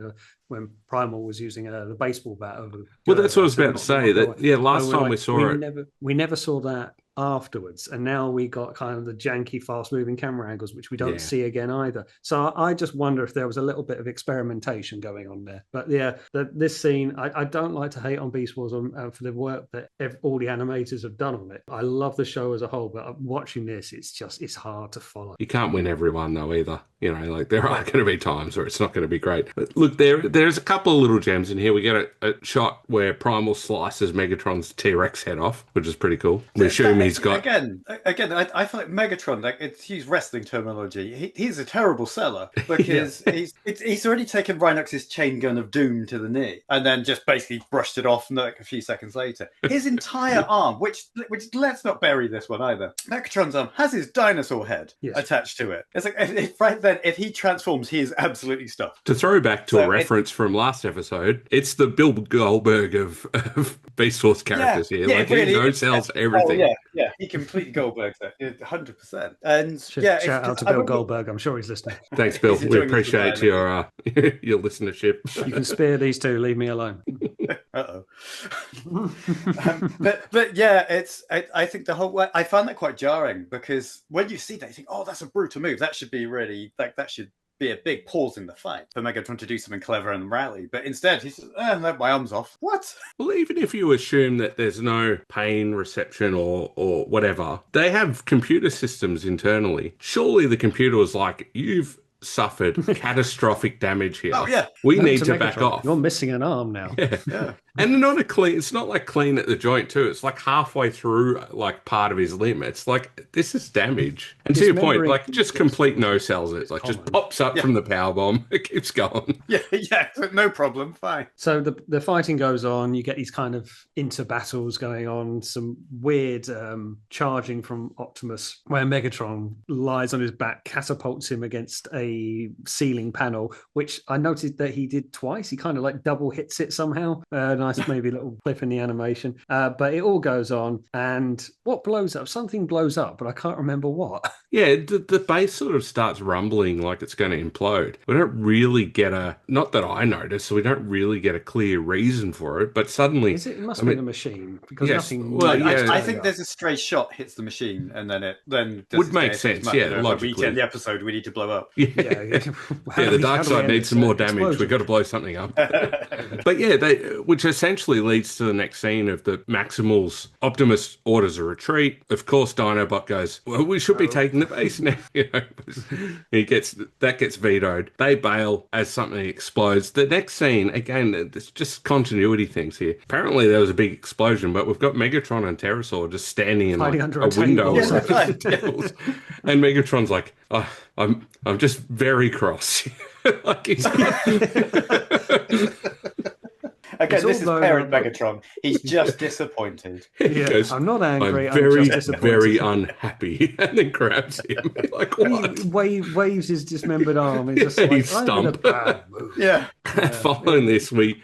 Speaker 4: when Primal was using the baseball bat over.
Speaker 2: Well, that's what I was about to say. Last time we saw it,
Speaker 4: we never saw that afterwards, and now we got kind of the janky, fast-moving camera angles, which we don't see again either. So I just wonder if there was a little bit of experimentation going on there. But this scene, I don't like to hate on Beast Wars for the work that all the animators have done on it. I love the show as a whole, but watching this, it's hard to follow.
Speaker 2: You can't win everyone though either. Like there are going to be times where it's not going to be great. But look, there's a couple of little gems in here. We get a shot where Primal slices Megatron's T-Rex head off, which is pretty cool. We assume he's got
Speaker 3: again. I feel like Megatron, like, it's use wrestling terminology. He's a terrible seller because he's already taken Rhinox's chain gun of doom to the knee and then just basically brushed it off like a few seconds later. His entire arm, which let's not bury this one either. Megatron's arm has his dinosaur head attached to it. It's like if he transforms, he is absolutely stuffed.
Speaker 2: To throw back to a reference from last episode, it's the Bill Goldberg of Beast Wars characters here. Like, really, he no-sells everything.
Speaker 3: Oh, yeah, he completely Goldbergs it, 100%. And
Speaker 4: shout out to Bill Goldberg. I'm sure he's listening.
Speaker 2: Thanks, Bill. We appreciate your listenership.
Speaker 4: You can spare these two. Leave me alone.
Speaker 3: But yeah, I think the whole. I found that quite jarring because when you see that, you think, oh, that's a brutal move. That should be really that should be a big pause in the fight for Megatron to do something clever and rally. But instead, he says, no, my arm's off. What?
Speaker 2: Well, even if you assume that there's no pain reception or whatever, they have computer systems internally. Surely the computer was like, you've suffered catastrophic damage here.
Speaker 3: Oh, yeah.
Speaker 2: We need to back off.
Speaker 4: You're missing an arm now.
Speaker 2: Yeah. And it's not like clean at the joint too. It's like halfway through like part of his limb. It's like, this is damage. And to your point, like just complete no cells. It's like just pops up from the power bomb. It keeps going.
Speaker 3: Yeah, no problem. Fine.
Speaker 4: So the fighting goes on. You get these kind of inter battles going on. Some weird charging from Optimus, where Megatron lies on his back, catapults him against a ceiling panel, which I noted that he did twice. He kind of like double hits it somehow. Nice, maybe little clip in the animation. But it all goes on, and what blows up? Something blows up, but I can't remember what.
Speaker 2: Yeah, the base sort of starts rumbling like it's going to implode. We don't really get not that I noticed, so we don't really get a clear reason for it, but suddenly...
Speaker 4: It must be the machine, because nothing...
Speaker 3: Well, I think there's a stray shot hits the machine, and then
Speaker 2: would make sense, logically.
Speaker 3: We end the episode, we need to blow up.
Speaker 2: Yeah, the dark side needs some more damage. We've got to blow something up. But yeah, which essentially leads to the next scene of the Maximals. Optimus orders a retreat. Of course, Dinobot goes, well, we should be taking the base now. That gets vetoed. They bail as something explodes. The next scene, again, there's just continuity things here. Apparently there was a big explosion, but we've got Megatron and Pterosaur just standing in like
Speaker 4: under
Speaker 2: a window or
Speaker 4: table.
Speaker 2: something. And Megatron's like, oh, I'm just very cross. Like he's
Speaker 3: Again, this is parent Megatron. He's just disappointed.
Speaker 4: Yeah, goes, I'm not angry.
Speaker 2: I'm very,
Speaker 4: just
Speaker 2: very unhappy. And then grabs him. Like, what?
Speaker 4: He waves his dismembered arm. He's just like,
Speaker 2: stump.
Speaker 3: Yeah.
Speaker 2: Following this, we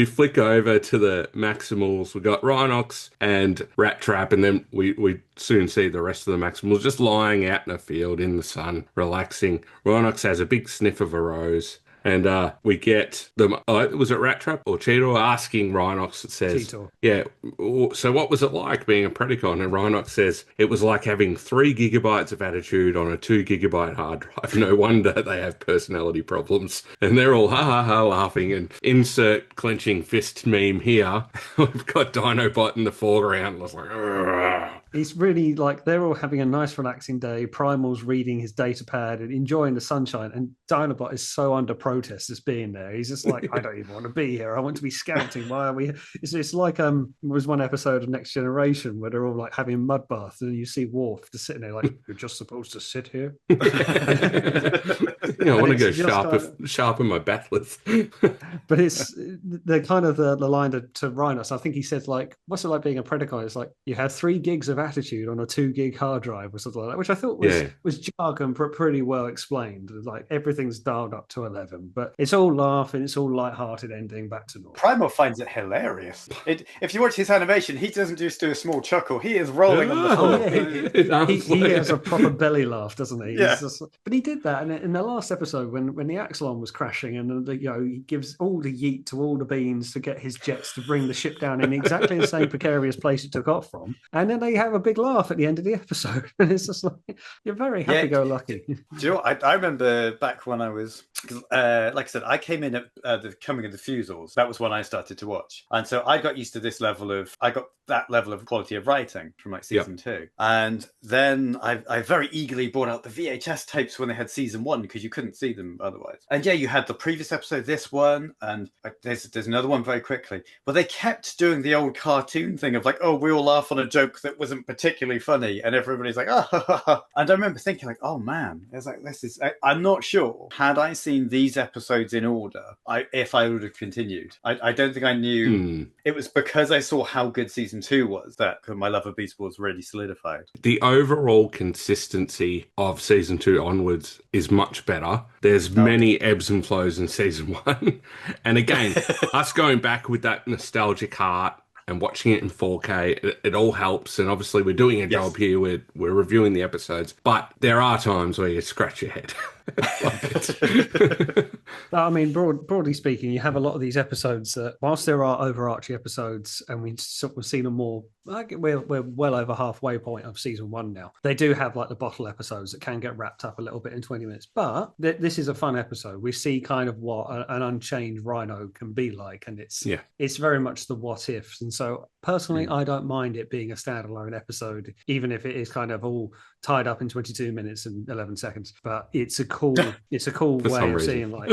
Speaker 2: flick over to the Maximals. We've got Rhinox and Rat Trap, and then we soon see the rest of the Maximals just lying out in a field in the sun, relaxing. Rhinox has a big sniff of a rose. And we get them, was it Rat Trap or Cheetor asking Rhinox, it says,
Speaker 4: Cheetor.
Speaker 2: Yeah, so what was it like being a Predacon? And Rhinox says, it was like having 3 gigabytes of attitude on a 2 gigabyte hard drive. No wonder they have personality problems. And they're all ha laughing, and insert clenching fist meme here. We've got Dinobot in the foreground. It's like, Argh.
Speaker 4: He's really like, they're all having a nice relaxing day. Primal's reading his data pad and enjoying the sunshine, and Dinobot is so under protest as being there. He's just like, I don't even want to be here. I want to be scouting. Why are we here? It's like there was one episode of Next Generation where they're all like having mud baths, and you see Worf just sitting there like, you're just supposed to sit here.
Speaker 2: I want to go sharpen my bathless.
Speaker 4: But it's the kind of the line to Rhinos. I think he said, like, what's it like being a Predacon? It's like, you have 3 gigs of attitude on a 2 gig hard drive or something like that, which I thought was jargon pretty well explained. Like, everything's dialed up to 11, but it's all laugh and it's all light-hearted ending back to normal.
Speaker 3: Primal finds it hilarious. If you watch his animation, he doesn't just do a small chuckle. He is rolling on the floor.
Speaker 4: He has a proper belly laugh, doesn't he?
Speaker 3: Yeah.
Speaker 4: But he did that in the last episode when the Axelon was crashing, and he gives all the yeet to all the beans to get his jets to bring the ship down in exactly the same precarious place it took off from, and then they have a big laugh at the end of the episode, and it's just like, you're very happy-go-lucky.
Speaker 3: Do you know what? I remember back when I was, like I said, I came in at the coming of the Fusels. That was when I started to watch, and so I got used to that level of quality of writing from like season 2, and then I very eagerly brought out the VHS tapes when they had season 1, because you couldn't see them otherwise. And yeah, you had the previous episode, this one, and there's another one very quickly, but they kept doing the old cartoon thing of like, oh, we all laugh on a joke that wasn't particularly funny, and everybody's like, oh. And I remember thinking like, oh man, it's like, I'm not sure, had I seen these episodes in order, if I would have continued. I don't think I knew. It was because I saw how good season 2 was that my love of Beast Wars really solidified.
Speaker 2: The overall consistency of season 2 onwards is much better. There's many ebbs and flows in season 1. And again, us going back with that nostalgic heart and watching it in 4K, it all helps. And obviously we're doing a job here. We're reviewing the episodes, but there are times where you scratch your head.
Speaker 4: I mean, broadly speaking, you have a lot of these episodes that, whilst there are overarching episodes and we sort of see them more we're well over halfway point of season 1 now. They do have like the bottle episodes that can get wrapped up a little bit in 20 minutes, but this is a fun episode. We see kind of what an unchained rhino can be like, and it's very much the what ifs. And so personally, I don't mind it being a standalone episode, even if it is kind of all tied up in 22 minutes and 11 seconds. But it's a cool way of seeing like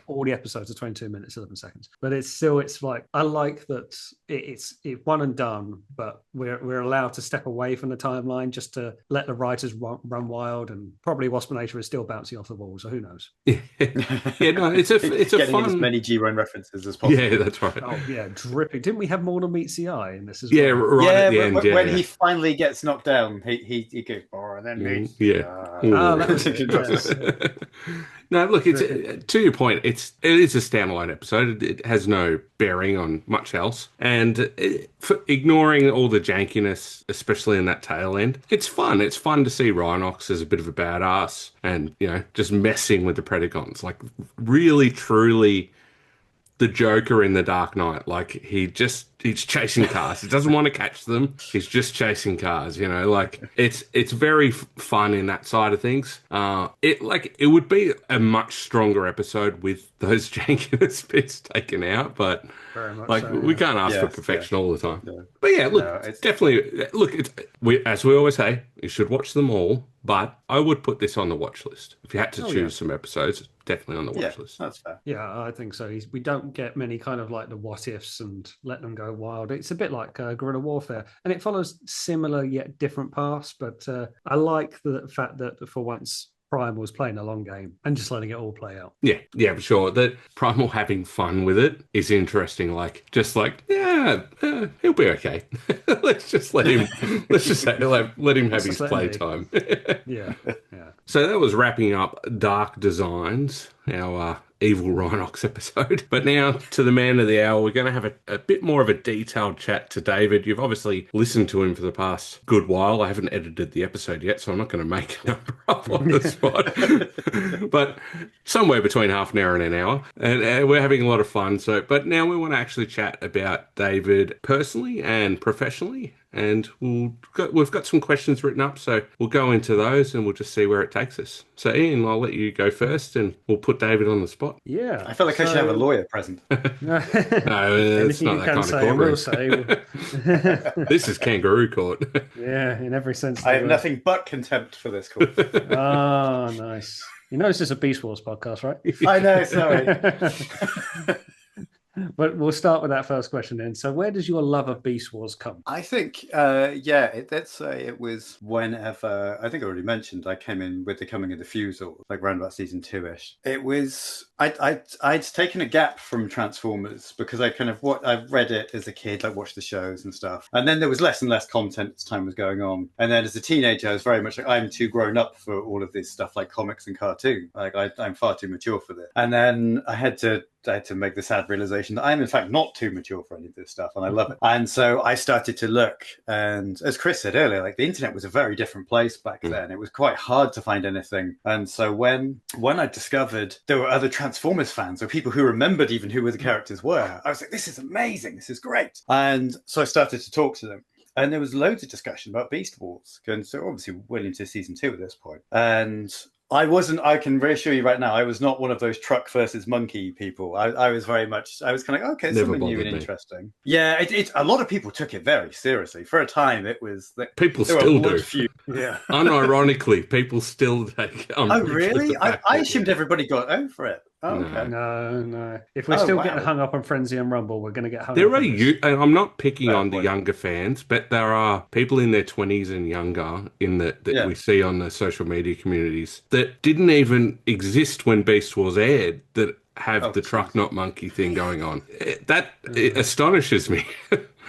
Speaker 4: all the episodes are 22 minutes 11 seconds. But it's like I like that it's one and done, but we're allowed to step away from the timeline just to let the writers run wild, and probably Waspinator is still bouncing off the wall, so who knows?
Speaker 3: It's a fun, as many G1 references as possible.
Speaker 2: Yeah, that's right.
Speaker 4: Oh yeah, dripping. Didn't we have more than meets the eye in this as
Speaker 2: well? Right at the end.
Speaker 3: When he finally gets knocked down, he goes more than meets.
Speaker 2: No, look, it's to your point. It is a standalone episode. It has no bearing on much else, and for ignoring all the jankiness, especially in that tail end, it's fun. It's fun to see Rhinox as a bit of a badass, and just messing with the Predacons, like really, truly the Joker in The Dark Knight. Like he's chasing cars. He doesn't want to catch them. He's just chasing cars. Like it's very fun in that side of things. It would be a much stronger episode with those jankiness bits taken out, but we can't ask for perfection all the time. Yeah. But it's definitely as we always say, you should watch them all. But I would put this on the watch list. If you had to choose some episodes, definitely on the watch list.
Speaker 3: That's fair.
Speaker 4: Yeah, I think so. We don't get many kind of like the what ifs and let them go wild. It's a bit like Guerrilla Warfare, and it follows similar yet different paths. But I like the fact that for once Primal was playing a long game and just letting it all play out.
Speaker 2: Yeah, for sure. That Primal having fun with it is interesting. He'll be okay. Let's just let him. Let him have his playtime.
Speaker 4: Yeah.
Speaker 2: So that was wrapping up Dark Designs, our Evil Rhinox episode. But now to the man of the hour, we're going to have a bit more of a detailed chat to David. You've obviously listened to him for the past good while. I haven't edited the episode yet, so I'm not going to make a number up on the spot. But somewhere between half an hour and an hour. And we're having a lot of fun. But now we want to actually chat about David personally and professionally. And we've got some questions written up, so we'll go into those and we'll just see where it takes us. So, Ian, I'll let you go first and we'll put David on the spot.
Speaker 4: Yeah.
Speaker 3: I feel like I should have a lawyer present.
Speaker 2: No, it's not that kind of courtroom. This is kangaroo court.
Speaker 4: Yeah, in every sense.
Speaker 3: I have nothing but contempt for this court.
Speaker 4: Oh, nice. This is a Beast Wars podcast, right?
Speaker 3: I know, sorry.
Speaker 4: But we'll start with that first question then. So where does your love of Beast Wars come?
Speaker 3: I think, let's say it was whenever, I think I already mentioned, I came in with the Coming of the Fusel, like around about season 2-ish. It was, I'd taken a gap from Transformers because I read it as a kid, like watched the shows and stuff. And then there was less and less content as time was going on. And then as a teenager, I was very much like, I'm too grown up for all of this stuff like comics and cartoon. Like I'm far too mature for this. And then I had to make the sad realization that I'm in fact not too mature for any of this stuff, and I love it. And so I started to look, and as Chris said earlier, like the internet was a very different place back then. It was quite hard to find anything. And so when I discovered there were other Transformers fans or people who remembered even who the characters were, I was like, this is amazing, this is great. And so I started to talk to them. And there was loads of discussion about Beast Wars. And so obviously well into season 2 at this point. And I can reassure you right now, I was not one of those truck versus monkey people. I was very much, I was kind of like, okay, something new and interesting. Yeah, a lot of people took it very seriously. For a time, it was...
Speaker 2: People still do.
Speaker 3: Yeah.
Speaker 2: Unironically, people still take...
Speaker 3: Oh, really? I assumed everybody got over it. Oh, okay.
Speaker 4: No. If we're still getting hung up on Frenzy and Rumble, we're going to get hung
Speaker 2: up
Speaker 4: on this.
Speaker 2: I'm not picking on the younger fans, but there are people in their 20s and younger that we see on the social media communities that didn't even exist when Beast Wars aired that have the truck not monkey thing going on. It astonishes me.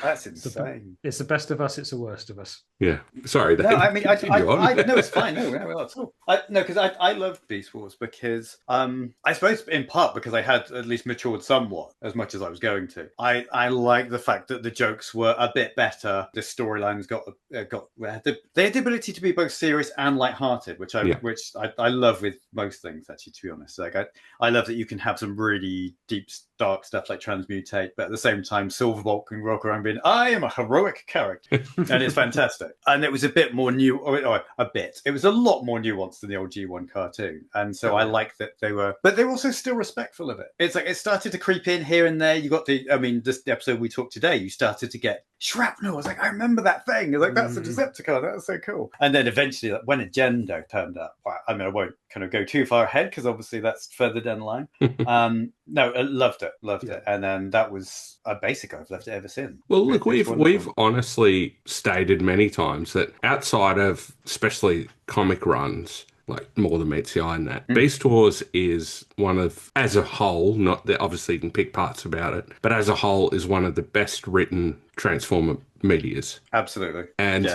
Speaker 3: That's insane.
Speaker 4: It's the best of us. It's the worst of us.
Speaker 2: Yeah. Sorry.
Speaker 3: No, I mean, no, it's fine. No, because I loved Beast Wars because I suppose in part because I had at least matured somewhat as much as I was going to. I like the fact that the jokes were a bit better. The storylines they had the ability to be both serious and lighthearted, which I love with most things. Actually, to be honest, like I love that you can have some really deep dark stuff like Transmutate, but at the same time, Silverbolt can walk around being, I am a heroic character. And it's fantastic. And it was a bit more new, it was a lot more nuanced than the old G1 cartoon. And so I like that they were, but they're also still respectful of it. It's like it started to creep in here and there. You got the episode we talked today, you started to get shrapnel. I was like, I remember that thing. I was like, that's a Decepticon. That was so cool. And then eventually, like, when Agendo turned up, I mean, I won't kind of go too far ahead because obviously that's further down the line. No, I loved it. And then that was basically I've loved it ever since.
Speaker 2: Well, look, we've honestly stated many times that outside of especially comic runs, like More Than Meets the Eye and that, Beast Wars is one of, as a whole, not that obviously you can pick parts about it, but as a whole is one of the best written Transformer medias.
Speaker 3: Absolutely.
Speaker 2: And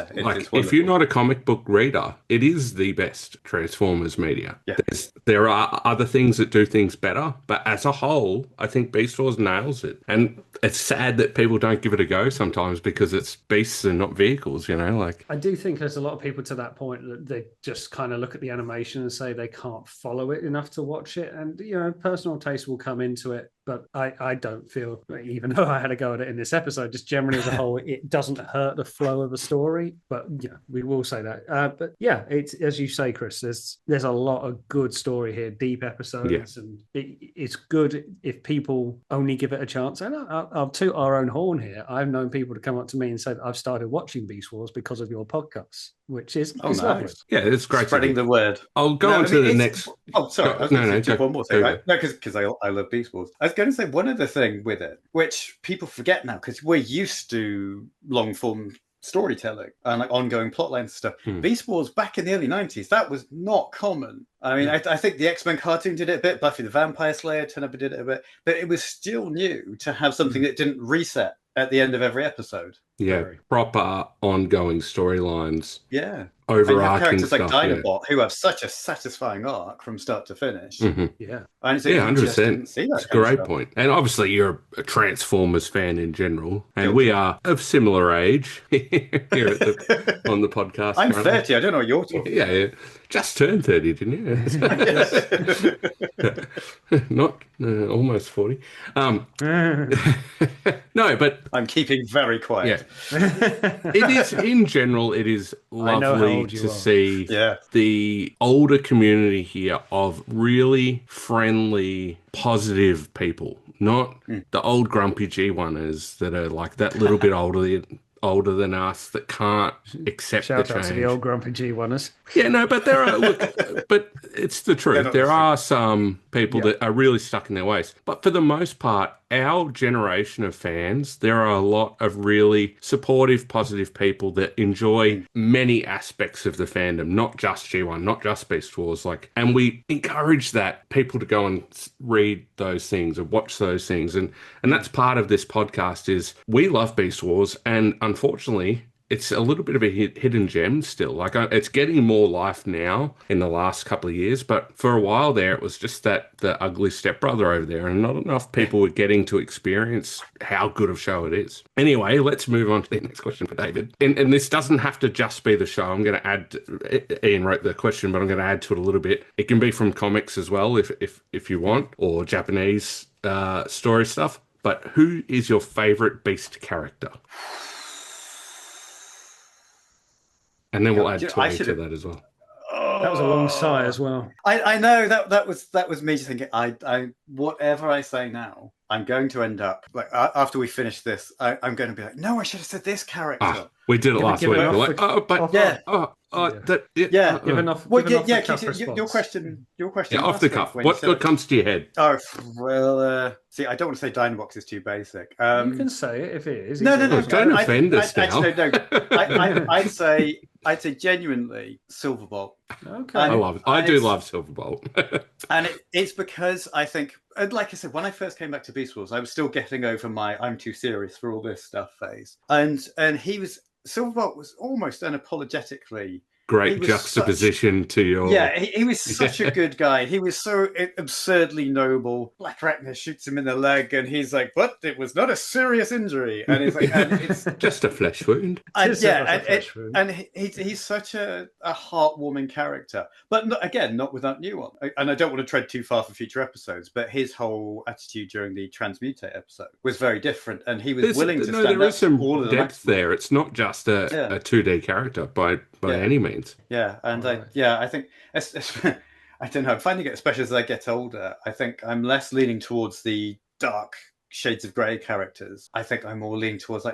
Speaker 2: if you're not a comic book reader, it is the best Transformers media. Yeah. There are other things that do things better, but as a whole, I think Beast Wars nails it. And it's sad that people don't give it a go sometimes because it's beasts and not vehicles, like. I
Speaker 4: do think there's a lot of people to that point that they just kind of look at the animation and say they can't follow it enough to watch it. And, personal taste will come into it. But I don't feel, even though I had a go at it in this episode, just generally as a whole, it doesn't hurt the flow of a story. But we will say that. But yeah, it's, as you say, Chris, there's a lot of good story here, deep episodes, and it's good if people only give it a chance. And I'll toot our own horn here. I've known people to come up to me and say that I've started watching Beast Wars because of your podcasts, which is
Speaker 3: nice.
Speaker 4: Lovely.
Speaker 2: Yeah, it's great.
Speaker 3: Spreading the word.
Speaker 2: I'll go on to the next.
Speaker 3: Oh, sorry. I was going to say one more thing. Right? No, because I love Beast Wars. I was going to say one other thing with it, which people forget now, because we're used to long form storytelling and like ongoing plotline stuff. Beast Wars back in the early 90s, that was not common. I mean, I think the X-Men cartoon did it a bit, Buffy the Vampire Slayer turned up and did it a bit, but it was still new to have something that didn't reset at the end of every episode.
Speaker 2: Yeah, proper ongoing storylines.
Speaker 3: Yeah.
Speaker 2: Overarching
Speaker 3: characters
Speaker 2: stuff,
Speaker 3: like Dinobot who have such a satisfying arc from start to finish.
Speaker 4: Yeah.
Speaker 3: And so
Speaker 2: 100%. It's a great point. And obviously you're a Transformers fan in general, and we are of similar age here on the podcast.
Speaker 3: I'm 30. I don't know what you're talking about.
Speaker 2: Yeah. Just turned 30, didn't you? Not almost 40. No, but
Speaker 3: I'm keeping very quiet.
Speaker 2: Yeah. It is, in general, it is lovely to see the older community here of really friendly, positive people, not the old grumpy G1ers that are like that little bit older than us that can't accept the change.
Speaker 4: Shout out to the old grumpy G1ers.
Speaker 2: Yeah, no, but there are, but it's the truth. There are some people that are really stuck in their ways. But for the most part, our generation of fans, there are a lot of really supportive, positive people that enjoy many aspects of the fandom, not just G1, not just Beast Wars. And we encourage that people to go and read those things and watch those things. And that's part of this podcast is we love Beast Wars, and unfortunately, it's a little bit of a hidden gem still. It's getting more life now in the last couple of years, but for a while there, it was just the ugly stepbrother over there, and not enough people were getting to experience how good of show it is. Anyway, let's move on to the next question for David. And this doesn't have to just be the show. I'm going to add, Ian wrote the question, but I'm going to add to it a little bit. It can be from comics as well, if you want, or Japanese story stuff. But who is your favorite Beast character? And then we'll add Toy to that as well.
Speaker 4: That was a long sigh as well.
Speaker 3: I know that was me just thinking. I whatever I say now, I'm going to end up after we finish this. I'm going to be like, no, I should have said this character.
Speaker 2: We did it last week. We're like,
Speaker 4: give enough.
Speaker 3: Your question.
Speaker 2: Yeah, off the cuff. What comes to your head?
Speaker 3: Oh well, see, I don't want to say Dinobox is too basic.
Speaker 4: You can say it if it is.
Speaker 3: No.
Speaker 2: Don't offend us now.
Speaker 3: Actually, no. I'd say genuinely Silverbolt.
Speaker 4: Okay,
Speaker 2: I love it. I do love Silverbolt,
Speaker 3: and it's because I think, like I said, when I first came back to Beast Wars, I was still getting over my "I'm too serious for all this stuff" phase, and Silverbolt was almost unapologetically
Speaker 2: great juxtaposition to your...
Speaker 3: Yeah, he was such a good guy. He was so absurdly noble. Black Arachne shoots him in the leg, and he's like, "But it was not a serious injury." And it's like, and it's
Speaker 2: just a flesh wound.
Speaker 3: And he's such a heartwarming character. But not without nuance. And I don't want to tread too far for future episodes, but his whole attitude during the Transmutate episode was very different, and he was willing to stand up.
Speaker 2: There is some depth there. It's not just a 2D character by any means.
Speaker 3: Yeah, and I think I don't know. I'm finding it, especially as I get older, I think I'm less leaning towards the dark shades of grey characters. I think I'm more leaning towards I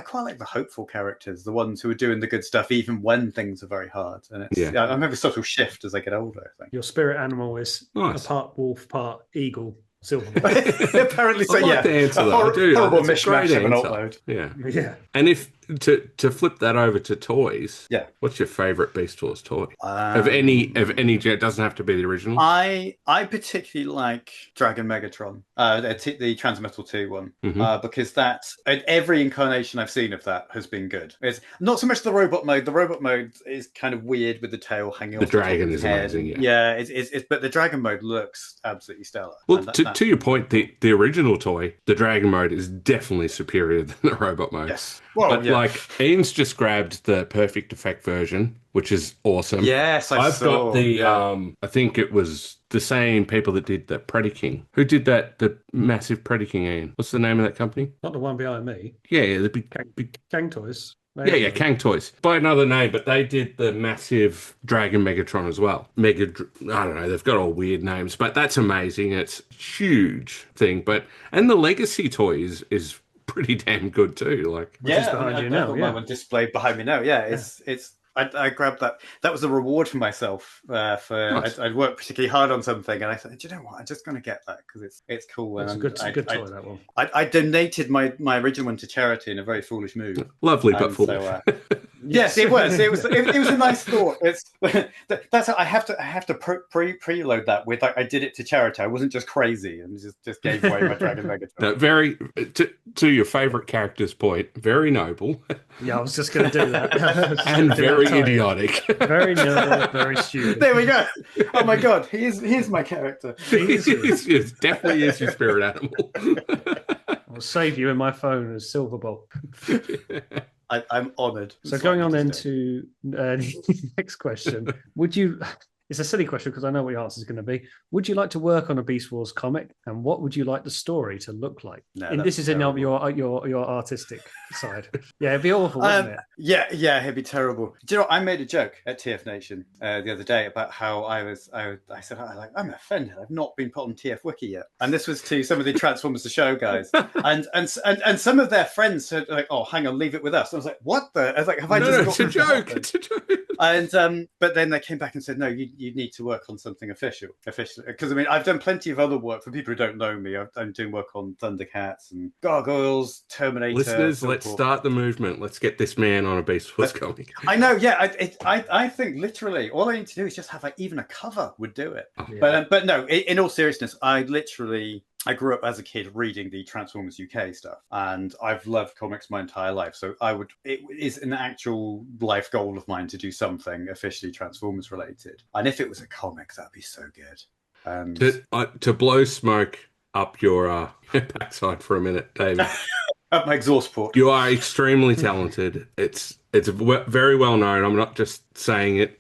Speaker 3: quite like the hopeful characters, the ones who are doing the good stuff even when things are very hard. And I'm having a subtle shift as I get older, I think.
Speaker 4: Your spirit animal is a part wolf, part eagle. Silver.
Speaker 3: Apparently so.
Speaker 2: Like the answer, horrible
Speaker 3: mishmash of an upload.
Speaker 2: Yeah. And if to flip that over to toys, what's your favourite Beast Wars toy of any? It doesn't have to be the original.
Speaker 3: I particularly like Dragon Megatron, the Transmetal 2 one, because every incarnation I've seen of that has been good. It's not so much the robot mode. The robot mode is kind of weird with the tail hanging.
Speaker 2: The dragon is amazing.
Speaker 3: But the dragon mode looks absolutely stellar.
Speaker 2: Well, to your point, the original toy, the dragon mode is definitely superior than the robot mode.
Speaker 3: Yes. Well,
Speaker 2: like Ian's just grabbed the Perfect Effect version, which is awesome.
Speaker 3: Yes,
Speaker 2: I've got the I think it was the same people that did the Predaking. Who did that? The massive Predaking, Ian. What's the name of that company?
Speaker 4: Not the one behind me.
Speaker 2: Yeah, the big
Speaker 4: Kang Toys.
Speaker 2: Kang Toys. By another name, but they did the massive Dragon Megatron as well. I don't know, they've got all weird names, but that's amazing. It's a huge thing. And the Legacy toy is pretty damn good too. Like,
Speaker 4: behind you now.
Speaker 3: My one displayed behind me now. It's I grabbed that. That was a reward for myself.
Speaker 2: Nice.
Speaker 3: I'd worked particularly hard on something, and I thought, do you know what? I'm just going to get that because it's cool.
Speaker 4: It's a good toy, that one.
Speaker 3: I donated my original one to charity in a very foolish move.
Speaker 2: Lovely, but foolish.
Speaker 3: Yes, it was. It was a nice thought. That's how I have to preload that with. I did it to charity. I wasn't just crazy and just gave away my Dragon Megatron.
Speaker 2: No, very to your favourite character's point. Very noble.
Speaker 4: Yeah, I was just going to do that.
Speaker 2: And very idiotic.
Speaker 4: Very noble, very stupid.
Speaker 3: There we go. Oh my God, here's my character.
Speaker 2: He definitely is your spirit animal.
Speaker 4: I'll save you in my phone as Silverbolt.
Speaker 3: I'm honoured.
Speaker 4: So going on then to the next question. It's a silly question because I know what your answer is going to be. Would you like to work on a Beast Wars comic, and what would you like the story to look like? And this is in your artistic side. Yeah, it'd be awful, wouldn't it?
Speaker 3: Yeah, it'd be terrible. Do you know, I made a joke at TF Nation the other day about how I said, I'm offended. I've not been put on TF Wiki yet. And this was to some of the Transformers the Show guys. and some of their friends said, like, oh, hang on, leave it with us. I was like, what the? I was like, have I just
Speaker 2: it's a joke. It's a joke.
Speaker 3: And but then they came back and said, no, you need to work on something officially. Because I mean, I've done plenty of other work for people who don't know me. I'm doing work on Thundercats and Gargoyles, Terminator.
Speaker 2: Listeners, let's start the movement. Let's get this man on a Beast Wars comic.
Speaker 3: I know, yeah. I think literally all I need to do is just have even a cover would do it. Oh, yeah. But no, in all seriousness, I grew up as a kid reading the Transformers UK stuff, and I've loved comics my entire life. So it is an actual life goal of mine to do something officially Transformers related. And if it was a comic, that'd be so good.
Speaker 2: To blow smoke up your backside for a minute, David.
Speaker 3: Up my exhaust port.
Speaker 2: You are extremely talented. It's very well known. I'm not just saying it.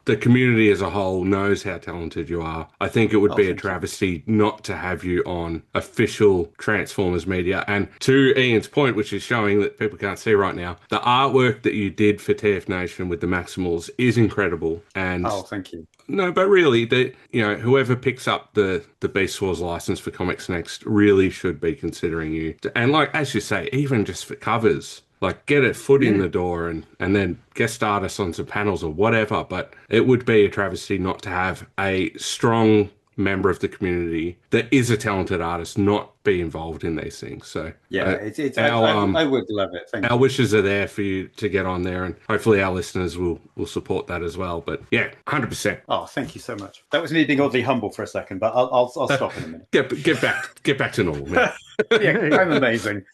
Speaker 2: The community as a whole knows how talented you are. I think it would be a travesty not to have you on official Transformers media. And to Ian's point, which is showing that people can't see right now, the artwork that you did for TF Nation with the Maximals is incredible. And
Speaker 3: thank you.
Speaker 2: No, but really, whoever picks up the Beast Wars license for Comics Next really should be considering you. And like, as you say, even just for covers, like get a foot in the door and then guest artists on some panels or whatever. But it would be a travesty not to have a strong member of the community that is a talented artist not be involved in these things. So
Speaker 3: yeah, I would love it. Thank you.
Speaker 2: Our wishes are there for you to get on there, and hopefully our listeners will support that as well. But yeah, 100%.
Speaker 3: Oh, thank you so much. That was me being oddly humble for a second, but I'll stop in a minute.
Speaker 2: Get back to normal, man.
Speaker 3: Yeah, I'm amazing.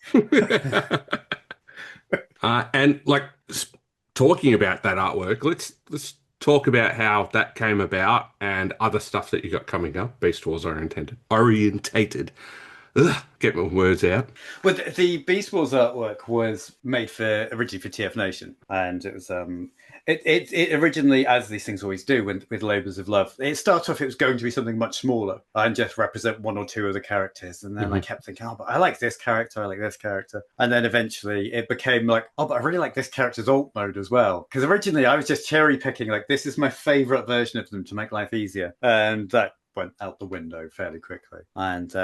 Speaker 2: And like talking about that artwork, let's talk about how that came about and other stuff that you got coming up. Beast Wars orientated. Ugh, get my words out.
Speaker 3: Well, the Beast Wars artwork was made originally for TF Nation, and it was it originally, as these things always do, with Labours of Love, it started off, it was going to be something much smaller and just represent one or two of the characters, and then I kept thinking, oh, but I like this character, I like this character, and then eventually it became like, oh, but I really like this character's alt mode as well, because originally I was just cherry picking, like, this is my favourite version of them to make life easier, and that went out the window fairly quickly, and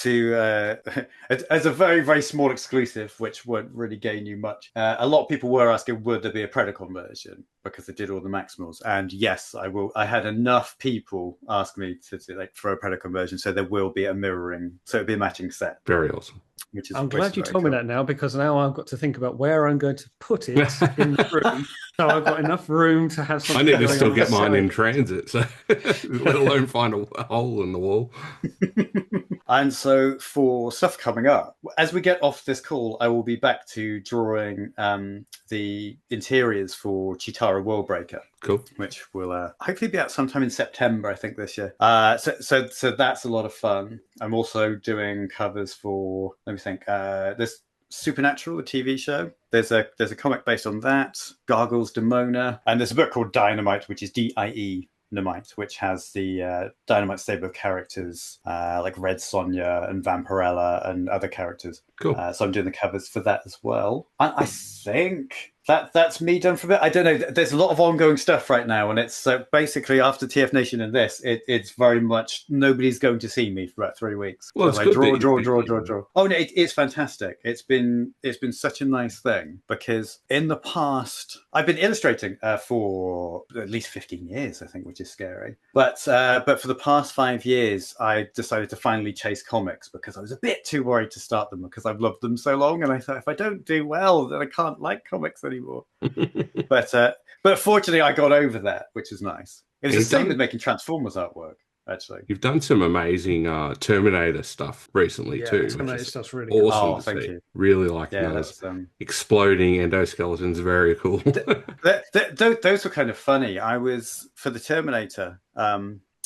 Speaker 3: as a very, very small exclusive, which won't really gain you much. A lot of people were asking, would there be a Predacon version? Because they did all the Maximals. And yes, I will. I had enough people ask me to throw a Predacon version, so there will be a mirroring, so it'll be a matching set.
Speaker 2: Very awesome.
Speaker 4: I'm glad you told me that now, because now I've got to think about where I'm going to put it in the room. So I've got enough room to have something.
Speaker 2: I need to still get mine in transit, so let alone find a hole in the wall.
Speaker 3: And so for stuff coming up, as we get off this call, I will be back to drawing the interiors for Chitara Worldbreaker.
Speaker 2: Cool.
Speaker 3: Which will hopefully be out sometime in September, I think, this year. So that's a lot of fun. I'm also doing covers for, let me think, there's Supernatural, the TV show. There's a comic based on that, Gargoyles Demona, and there's a book called Dynamite, which is DIE Dynamite, which has the Dynamite stable of characters like Red Sonja and Vampirella and other characters.
Speaker 2: Cool.
Speaker 3: So I'm doing the covers for that as well. I think that's me done for a bit. I don't know. There's a lot of ongoing stuff right now, and it's basically after TF Nation and this, it's very much nobody's going to see me for about 3 weeks.
Speaker 2: Well, it's
Speaker 3: I
Speaker 2: good
Speaker 3: draw. Oh no, it's fantastic. It's been such a nice thing, because in the past I've been illustrating for at least 15 years, I think, which is scary. But for the past 5 years, I decided to finally chase comics, because I was a bit too worried to start them, because I've loved them so long, and I thought, if I don't do well, then I can't like comics anymore. But fortunately, I got over that, which is nice. It was the same with making Transformers artwork, actually.
Speaker 2: You've done some amazing Terminator stuff recently too.
Speaker 4: Terminator stuff's really
Speaker 2: awesome.
Speaker 4: Cool.
Speaker 2: To
Speaker 3: thank
Speaker 2: see.
Speaker 3: You.
Speaker 2: Really like those exploding endoskeletons. Very cool.
Speaker 3: Those were kind of funny. I was for the Terminator.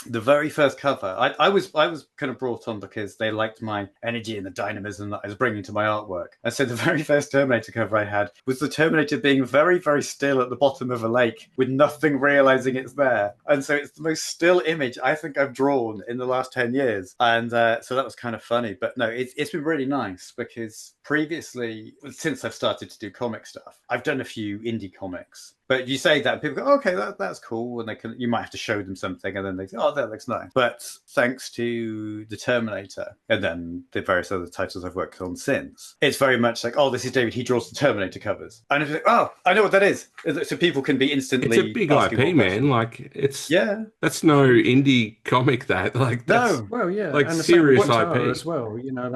Speaker 3: The very first cover, I was kind of brought on because they liked my energy and the dynamism that I was bringing to my artwork. And so the very first Terminator cover I had was the Terminator being very, very still at the bottom of a lake with nothing realizing it's there. And so it's the most still image I think I've drawn in the last 10 years. And so that was kind of funny. But no, it's been really nice, because previously, since I've started to do comic stuff, I've done a few indie comics. But you say that, and people go, oh, okay, that's cool. And you might have to show them something, and then they say, oh, that looks nice. But thanks to the Terminator, and then the various other titles I've worked on since, it's very much like, oh, this is David, he draws the Terminator covers. And it's like, oh, I know what that is. So people can be instantly...
Speaker 2: It's a big IP, man. Like, that's no indie comic that's,
Speaker 4: no. Well, yeah.
Speaker 2: Like,
Speaker 4: and
Speaker 2: serious IP.
Speaker 4: As well. You know,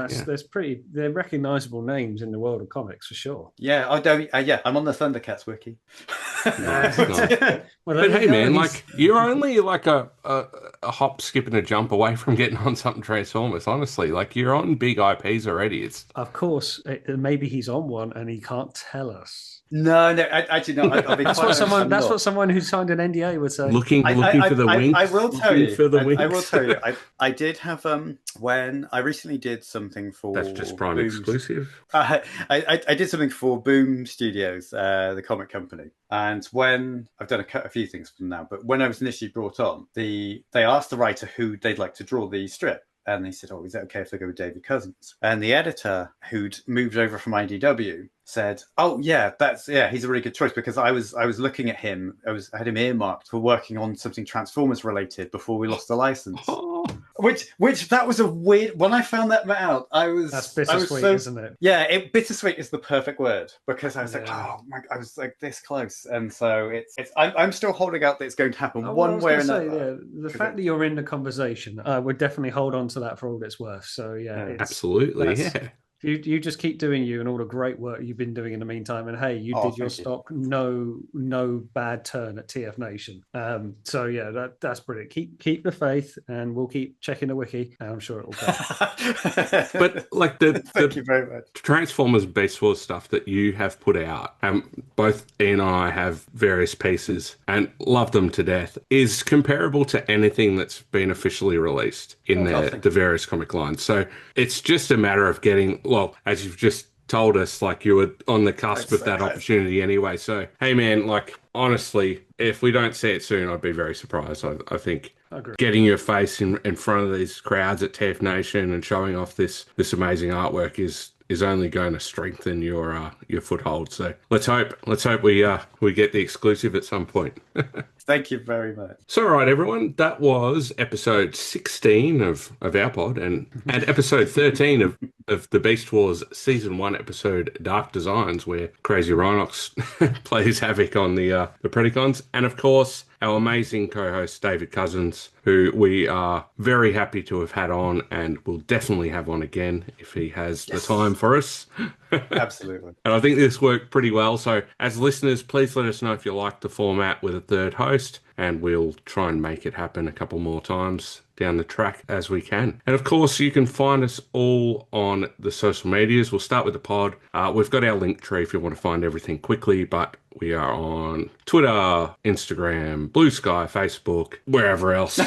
Speaker 4: they're recognizable names in the world of comics, for sure.
Speaker 3: Yeah, I'm on the Thundercats wiki.
Speaker 2: Nice. Well, but hey, man, like, you're only like a hop, skip, and a jump away from getting on something Transformers. Honestly, like, you're on big IPs already. It's
Speaker 4: of course, maybe he's on one and he can't tell us.
Speaker 3: No, actually, no.
Speaker 4: That's what someone who signed an NDA would say.
Speaker 2: Looking for the winks.
Speaker 3: I will tell you.
Speaker 2: I
Speaker 3: will tell you. I did have when I recently did something for.
Speaker 2: That's just Prime exclusive.
Speaker 3: I did something for Boom Studios, the comic company, and when I've done a few things for them now, but when I was initially brought on, they asked the writer who they'd like to draw the strip. And they said, oh, is that okay if I go with David Cousens? And the editor, who'd moved over from IDW, said, oh, yeah, he's a really good choice, because I was looking at him. I had him earmarked for working on something Transformers related before we lost the license. Which that was a weird. When I found that out, that's
Speaker 4: bittersweet, isn't it?
Speaker 3: Yeah, bittersweet is the perfect word, because I was like, oh my, I was like this close, and so I'm still holding out that it's going to happen one way or another.
Speaker 4: The fact that you're in the conversation, I would definitely hold on to that for all it's worth. So yeah,
Speaker 2: absolutely, yeah.
Speaker 4: You just keep doing you and all the great work you've been doing in the meantime. And hey, you did your stock. No bad turn at TF Nation. So yeah, that's brilliant. Keep the faith, and we'll keep checking the wiki, and I'm sure it will come.
Speaker 2: But like
Speaker 3: Thank you very much.
Speaker 2: Transformers Beast Wars stuff that you have put out, both Ian and I have various pieces and love them to death, is comparable to anything that's been officially released in the various comic lines. So it's just a matter of getting, well, as you've just told us, like you were on the cusp of that opportunity anyway. So, hey man, like honestly, if we don't see it soon, I'd be very surprised. I think getting your face in front of these crowds at TF Nation and showing off this amazing artwork is only going to strengthen your foothold. So let's hope we get the exclusive at some point.
Speaker 3: Thank you very much.
Speaker 2: So, all right, everyone, that was episode 16 of our pod and episode 13 of the Beast Wars Season 1 episode Dark Designs, where Crazy Rhinox plays havoc on the Predacons. And, of course, our amazing co-host, David Cousens, who we are very happy to have had on and will definitely have on again if he has the time for us.
Speaker 3: Absolutely.
Speaker 2: And I think this worked pretty well. So as listeners, please let us know if you like the format with a third host, and we'll try and make it happen a couple more times down the track as we can. And of course, you can find us all on the social medias. We'll start with the pod. We've got our link tree if you want to find everything quickly, but we are on Twitter, Instagram, Blue Sky, Facebook, wherever else.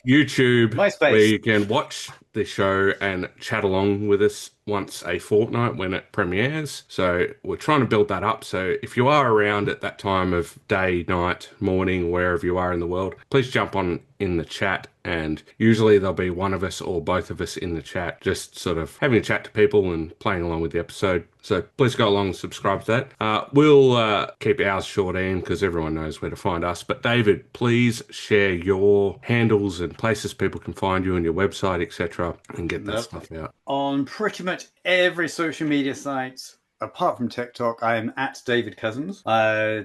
Speaker 2: YouTube,
Speaker 3: MySpace,
Speaker 2: where you can watch the show and chat along with us once a fortnight when it premieres. So we're trying to build that up. So if you are around at that time of day, night, morning, wherever you are in the world, please jump on in the chat. And usually there'll be one of us or both of us in the chat, just sort of having a chat to people and playing along with the episode. So please go along and subscribe to that. We'll keep ours short, Ian, because everyone knows where to find us. But David, please share your handles and places people can find you and your website, etc., and get that stuff out.
Speaker 3: On pretty much every social media site, apart from TikTok, I am at David Cousens.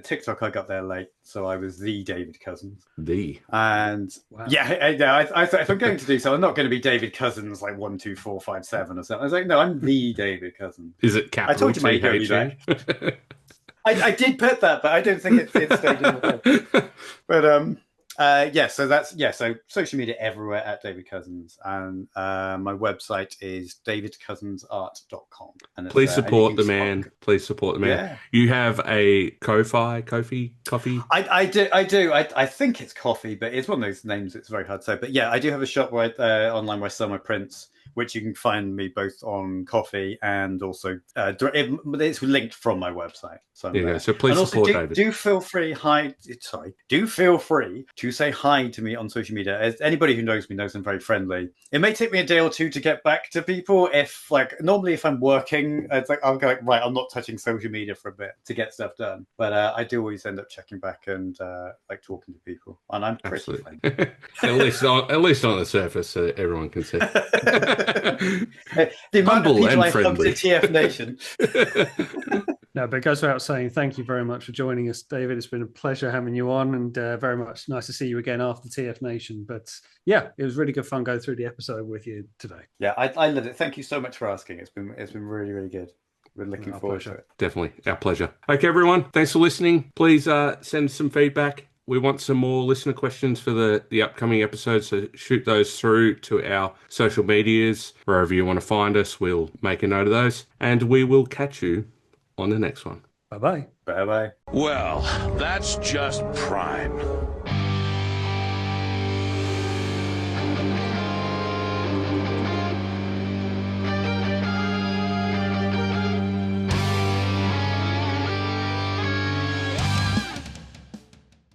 Speaker 3: TikTok, I got there late, so I was the David Cousens. And wow. I thought if I'm going to do so, I'm not going to be David Cousens like 12457 or something. I was like, no, I'm the David Cousens.
Speaker 2: Is it capital?
Speaker 3: I told you my ego be back. I did put that, but I don't think it stayed in the head. But so social media everywhere at David Cousens, and my website is davidcousensart.com. And
Speaker 2: please support the man. Please support the man. Yeah. You have a Ko-fi, coffee?
Speaker 3: I do. I think it's coffee, but it's one of those names it's very hard to say. But yeah, I do have a shop online where I sell my prints, which you can find me both on Coffee and also it's linked from my website. So
Speaker 2: please support David.
Speaker 3: Do feel free to say hi to me on social media. As anybody who knows me knows I'm very friendly. It may take me a day or two to get back to people. Normally if I'm working, it's like I'll go like, right, I'm not touching social media for a bit to get stuff done. But I do always end up checking back and talking to people, and I'm pretty friendly.
Speaker 2: at least on the surface, so everyone can see.
Speaker 3: The amount of people I hug to TF Nation.
Speaker 4: No, but it goes without saying, thank you very much for joining us, David. It's been a pleasure having you on, and very much nice to see you again after TF Nation. But yeah, it was really good fun going through the episode with you today.
Speaker 3: Yeah, I loved it. Thank you so much for asking. It's been really, really good. We're looking forward to it.
Speaker 2: Definitely, our pleasure. Okay, everyone, thanks for listening. Please send some feedback. We want some more listener questions for the upcoming episodes, so shoot those through to our social medias. Wherever you want to find us, we'll make a note of those. And we will catch you on the next one.
Speaker 4: Bye-bye.
Speaker 3: Bye-bye.
Speaker 1: Well, that's just prime.